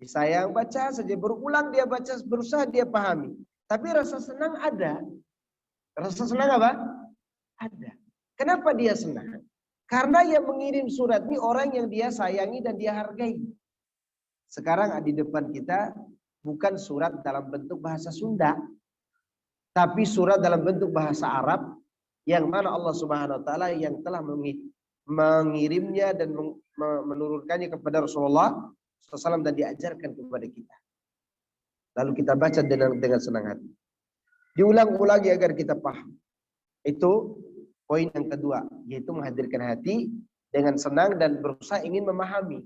Disayang, baca saja. Berulang dia baca, berusaha dia pahami. Tapi rasa senang ada. Rasa senang apa? Ada. Kenapa dia senang? Karena yang mengirim surat ini orang yang dia sayangi dan dia hargai. Sekarang di depan kita bukan surat dalam bentuk bahasa Sunda, tapi surat dalam bentuk bahasa Arab, yang mana Allah Subhanahu wa taala yang telah mengirimnya dan menurunkannya kepada Rasulullah SAW dan diajarkan kepada kita. Lalu kita baca dengan senang hati. Diulang-ulangi agar kita paham. Itu poin yang kedua, yaitu menghadirkan hati dengan senang dan berusaha ingin memahami.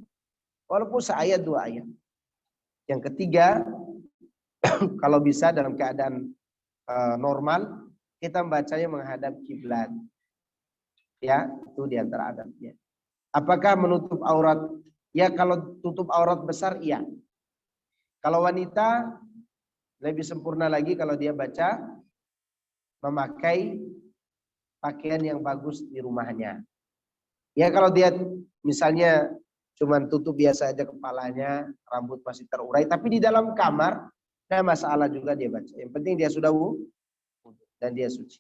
Walaupun seayat 2 ayat. Yang ketiga, kalau bisa dalam keadaan normal, kita membacanya menghadap kiblat. Ya, itu diantara adabnya. Apakah menutup aurat? Ya, kalau tutup aurat besar, iya. Kalau wanita, lebih sempurna lagi kalau dia baca memakai pakaian yang bagus di rumahnya. Ya, kalau dia misalnya cuman tutup biasa aja kepalanya, rambut masih terurai, tapi di dalam kamar, nah masalah juga dia baca. Yang penting dia sudah wudhu dan dia suci.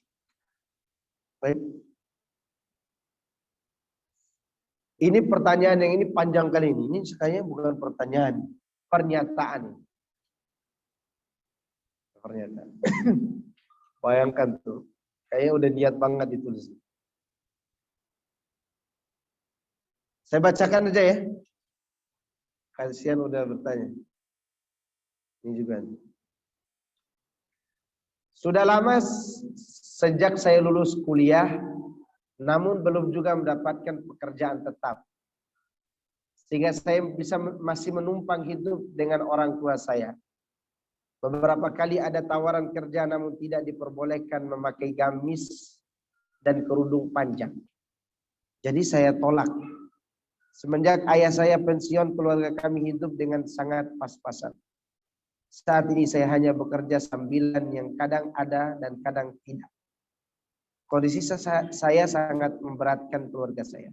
Baik. Ini pertanyaan yang ini panjang kali ini. Ini kayaknya bukan pertanyaan, pernyataan. Pernyataan. Bayangkan tuh, kayaknya udah niat banget ditulis. Saya bacakan aja ya. Kasihan udah bertanya. Ini juga. Sudah lama sejak saya lulus kuliah, namun belum juga mendapatkan pekerjaan tetap. Sehingga saya masih menumpang hidup dengan orang tua saya. Beberapa kali ada tawaran kerja namun tidak diperbolehkan memakai gamis dan kerudung panjang. Jadi saya tolak. Semenjak ayah saya pensiun, keluarga kami hidup dengan sangat pas-pasan. Saat ini saya hanya bekerja sambilan yang kadang ada dan kadang tidak. Kondisi saya sangat memberatkan keluarga saya.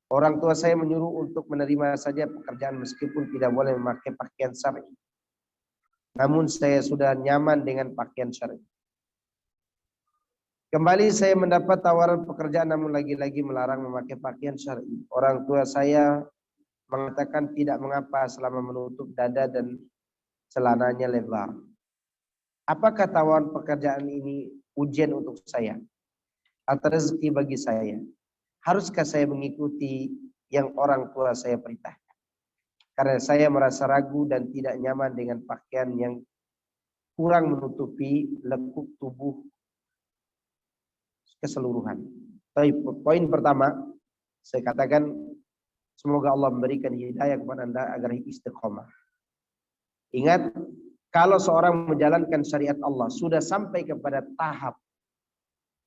Orang tua saya menyuruh untuk menerima saja pekerjaan meskipun tidak boleh memakai pakaian syar'i. Namun saya sudah nyaman dengan pakaian syar'i. Kembali saya mendapat tawaran pekerjaan namun lagi-lagi melarang memakai pakaian syar'i. Orang tua saya mengatakan tidak mengapa selama menutup dada dan celananya lebar. Apakah tawaran pekerjaan ini ujian untuk saya atau rezeki bagi saya? Haruskah saya mengikuti yang orang tua saya perintahkan? Karena saya merasa ragu dan tidak nyaman dengan pakaian yang kurang menutupi lekuk tubuh keseluruhan. Baik, poin pertama, saya katakan semoga Allah memberikan hidayah kepada Anda agar istiqomah. Ingat, kalau seorang menjalankan syariat Allah sudah sampai kepada tahap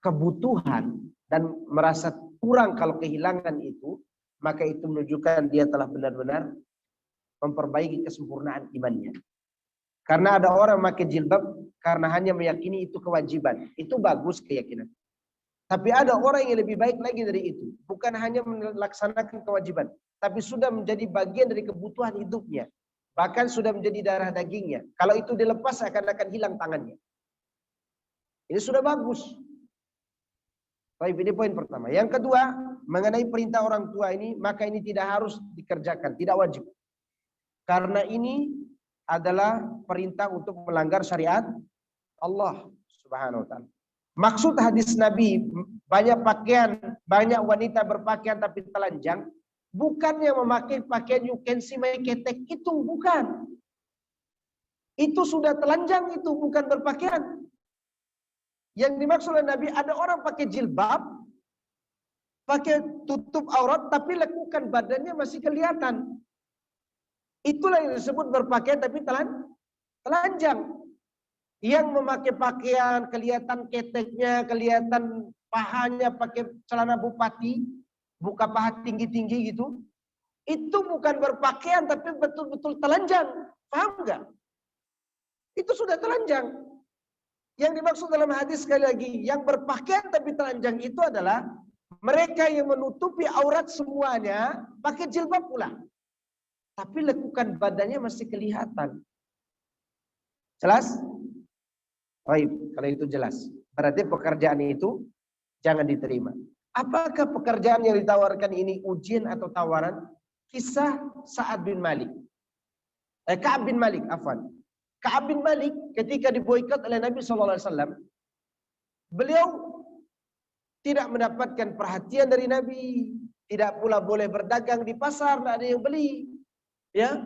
kebutuhan dan merasa kurang kalau kehilangan itu, maka itu menunjukkan dia telah benar-benar memperbaiki kesempurnaan imannya. Karena ada orang pakai jilbab karena hanya meyakini itu kewajiban. Itu bagus keyakinan. Tapi ada orang yang lebih baik lagi dari itu. Bukan hanya melaksanakan kewajiban, tapi sudah menjadi bagian dari kebutuhan hidupnya. Bahkan sudah menjadi darah dagingnya. Kalau itu dilepas akan hilang tangannya. Ini sudah bagus. Baik, ini poin pertama. Yang kedua, mengenai perintah orang tua ini, maka ini tidak harus dikerjakan, tidak wajib. Karena ini adalah perintah untuk melanggar syariat Allah Subhanahu wa taala. Maksud hadis Nabi, banyak banyak wanita berpakaian tapi telanjang, bukannya memakai pakaian you can see my ketek, itu bukan. Itu sudah telanjang, itu bukan berpakaian. Yang dimaksud oleh Nabi, ada orang pakai jilbab, pakai tutup aurat, tapi lekukan badannya masih kelihatan. Itulah yang disebut berpakaian tapi telanjang. Yang memakai pakaian, kelihatan keteknya, kelihatan pahanya, pakai celana bupati, buka paha tinggi-tinggi gitu. Itu bukan berpakaian tapi betul-betul telanjang. Paham nggak? Itu sudah telanjang. Yang dimaksud dalam hadis sekali lagi, yang berpakaian tapi telanjang itu adalah mereka yang menutupi aurat semuanya, pakai jilbab pula. Tapi lekukan badannya masih kelihatan. Jelas? Baik, kalau itu jelas. Berarti pekerjaan itu jangan diterima. Apakah pekerjaan yang ditawarkan ini ujian atau tawaran? Kisah Sa'ad bin Malik. Ka'ab bin Malik, afwan. Ka'ab bin Malik ketika diboikot oleh Nabi SAW, beliau tidak mendapatkan perhatian dari Nabi, tidak pula boleh berdagang di pasar, tidak ada yang beli. Ya,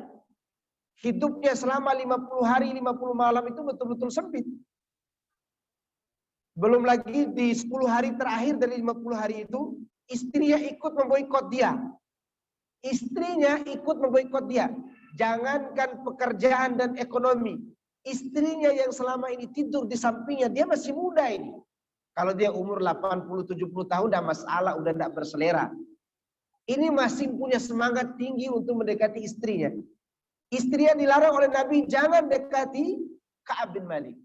hidupnya selama 50 hari 50 malam itu betul-betul sempit. Belum lagi di 10 hari terakhir dari 50 hari itu, istrinya ikut memboikot dia. Istrinya ikut memboikot dia. Jangankan pekerjaan dan ekonomi. Istrinya yang selama ini tidur di sampingnya, dia masih muda ini. Kalau dia umur 80-70 tahun, udah masalah, udah tidak berselera. Ini masih punya semangat tinggi untuk mendekati istrinya. Istrinya dilarang oleh Nabi, jangan dekati Ka'ab bin Malik.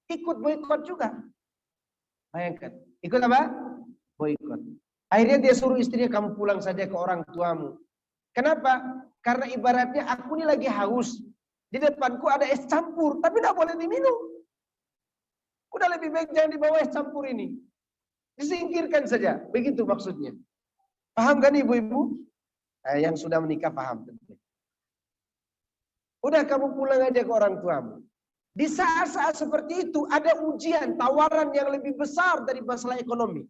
Ikut boikot juga. Bayangkan, ikut apa? Boikot. Akhirnya dia suruh istrinya, kamu pulang saja ke orang tuamu. Kenapa? Karena ibaratnya aku ini lagi haus. Di depanku ada es campur, tapi tidak boleh diminum. Udah lebih baik jangan dibawa es campur ini. Disingkirkan saja. Begitu maksudnya. Paham kan ibu-ibu? Yang sudah menikah paham. Udah kamu pulang aja ke orang tuamu. Di saat-saat seperti itu ada ujian, tawaran yang lebih besar dari masalah ekonomi.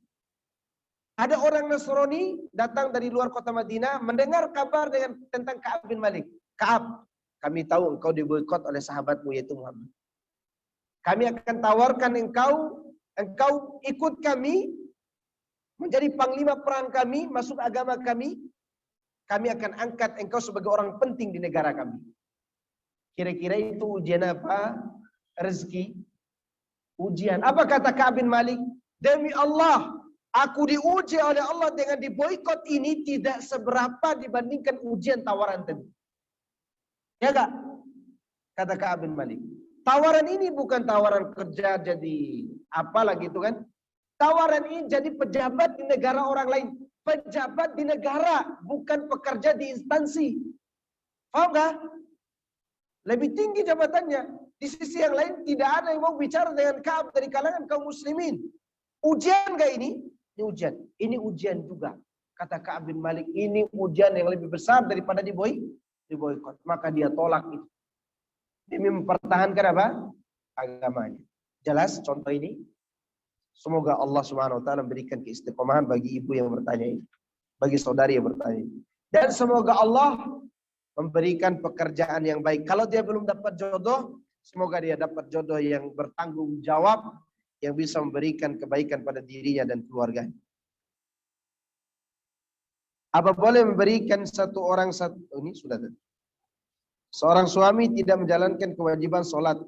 Ada orang Nasrani datang dari luar kota Madinah mendengar kabar tentang Ka'ab bin Malik. Ka'ab, kami tahu engkau diboikot oleh sahabatmu yaitu Muhammad. Kami akan tawarkan engkau ikut kami menjadi panglima perang kami, masuk agama kami. Kami akan angkat engkau sebagai orang penting di negara kami. Kira-kira itu ujian apa? Rezeki. Ujian. Apa kata Ka'ab bin Malik? Demi Allah, aku diuji oleh Allah dengan diboikot ini tidak seberapa dibandingkan ujian tawaran tadi. Ya enggak? Kata Ka'ab bin Malik. Tawaran ini bukan tawaran kerja jadi apa lagi itu kan? Tawaran ini jadi pejabat di negara orang lain. Pejabat di negara, bukan pekerja di instansi. Paham gak? Lebih tinggi jabatannya. Di sisi yang lain tidak ada yang mau bicara dengan Ka'ab dari kalangan kaum muslimin. Ujian gak ini? Ini ujian. Ini ujian juga. Kata Ka'ab bin Malik, ini ujian yang lebih besar daripada diboikot. Maka dia tolak itu. Demi mempertahankan apa? Agamanya. Jelas contoh ini? Semoga Allah Subhanahu wa taala memberikan keistiqomahan bagi ibu yang bertanya ini. Bagi saudari yang bertanya ini. Dan semoga Allah memberikan pekerjaan yang baik. Kalau dia belum dapat jodoh, semoga dia dapat jodoh yang bertanggung jawab, yang bisa memberikan kebaikan pada dirinya dan keluarganya. Apa boleh memberikan ini sudah tadi. Seorang suami tidak menjalankan kewajiban sholat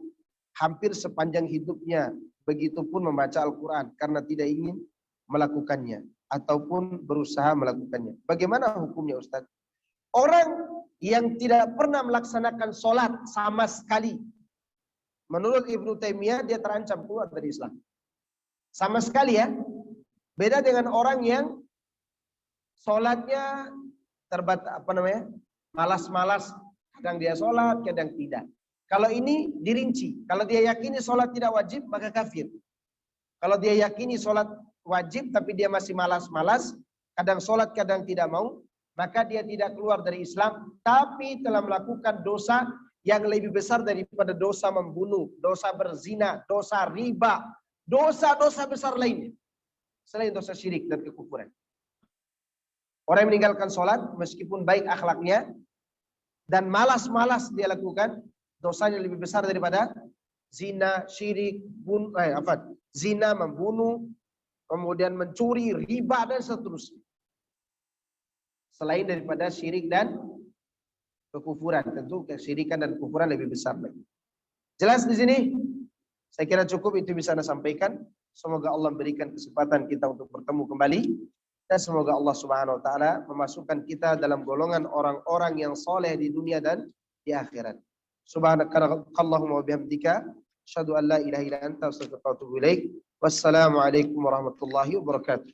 hampir sepanjang hidupnya, begitupun membaca Al-Quran karena tidak ingin melakukannya ataupun berusaha melakukannya. Bagaimana hukumnya, Ustaz? Orang yang tidak pernah melaksanakan sholat sama sekali, menurut Ibnu Taimiyah dia terancam keluar dari Islam. Sama sekali ya. Beda dengan orang yang sholatnya malas-malas. Kadang dia sholat, kadang tidak. Kalau ini dirinci. Kalau dia yakini sholat tidak wajib, maka kafir. Kalau dia yakini sholat wajib, tapi dia masih malas-malas, kadang sholat, kadang tidak mau, maka dia tidak keluar dari Islam, tapi telah melakukan dosa yang lebih besar daripada dosa membunuh, dosa berzina, dosa riba, dosa-dosa besar lainnya. Selain dosa syirik dan kekufuran. Orang yang meninggalkan sholat, meskipun baik akhlaknya, dan malas-malas dia lakukan, dosanya lebih besar daripada zina, syirik, zina, membunuh, kemudian mencuri, riba, dan seterusnya. Selain daripada syirik dan kekufuran, tentu kesyirikan dan kekufuran lebih besar lagi. Jelas di sini? Saya kira cukup itu bisa Anda sampaikan. Semoga Allah memberikan kesempatan kita untuk bertemu kembali. Dan semoga Allah Subhanahu wa taala memasukkan kita dalam golongan orang-orang yang soleh di dunia dan di akhirat. Subhanakallahumma wa bihamdika asyhadu an la ilaha illa anta astaghfiruka wa atubu ilaik. Wassalamualaikum warahmatullahi wabarakatuh.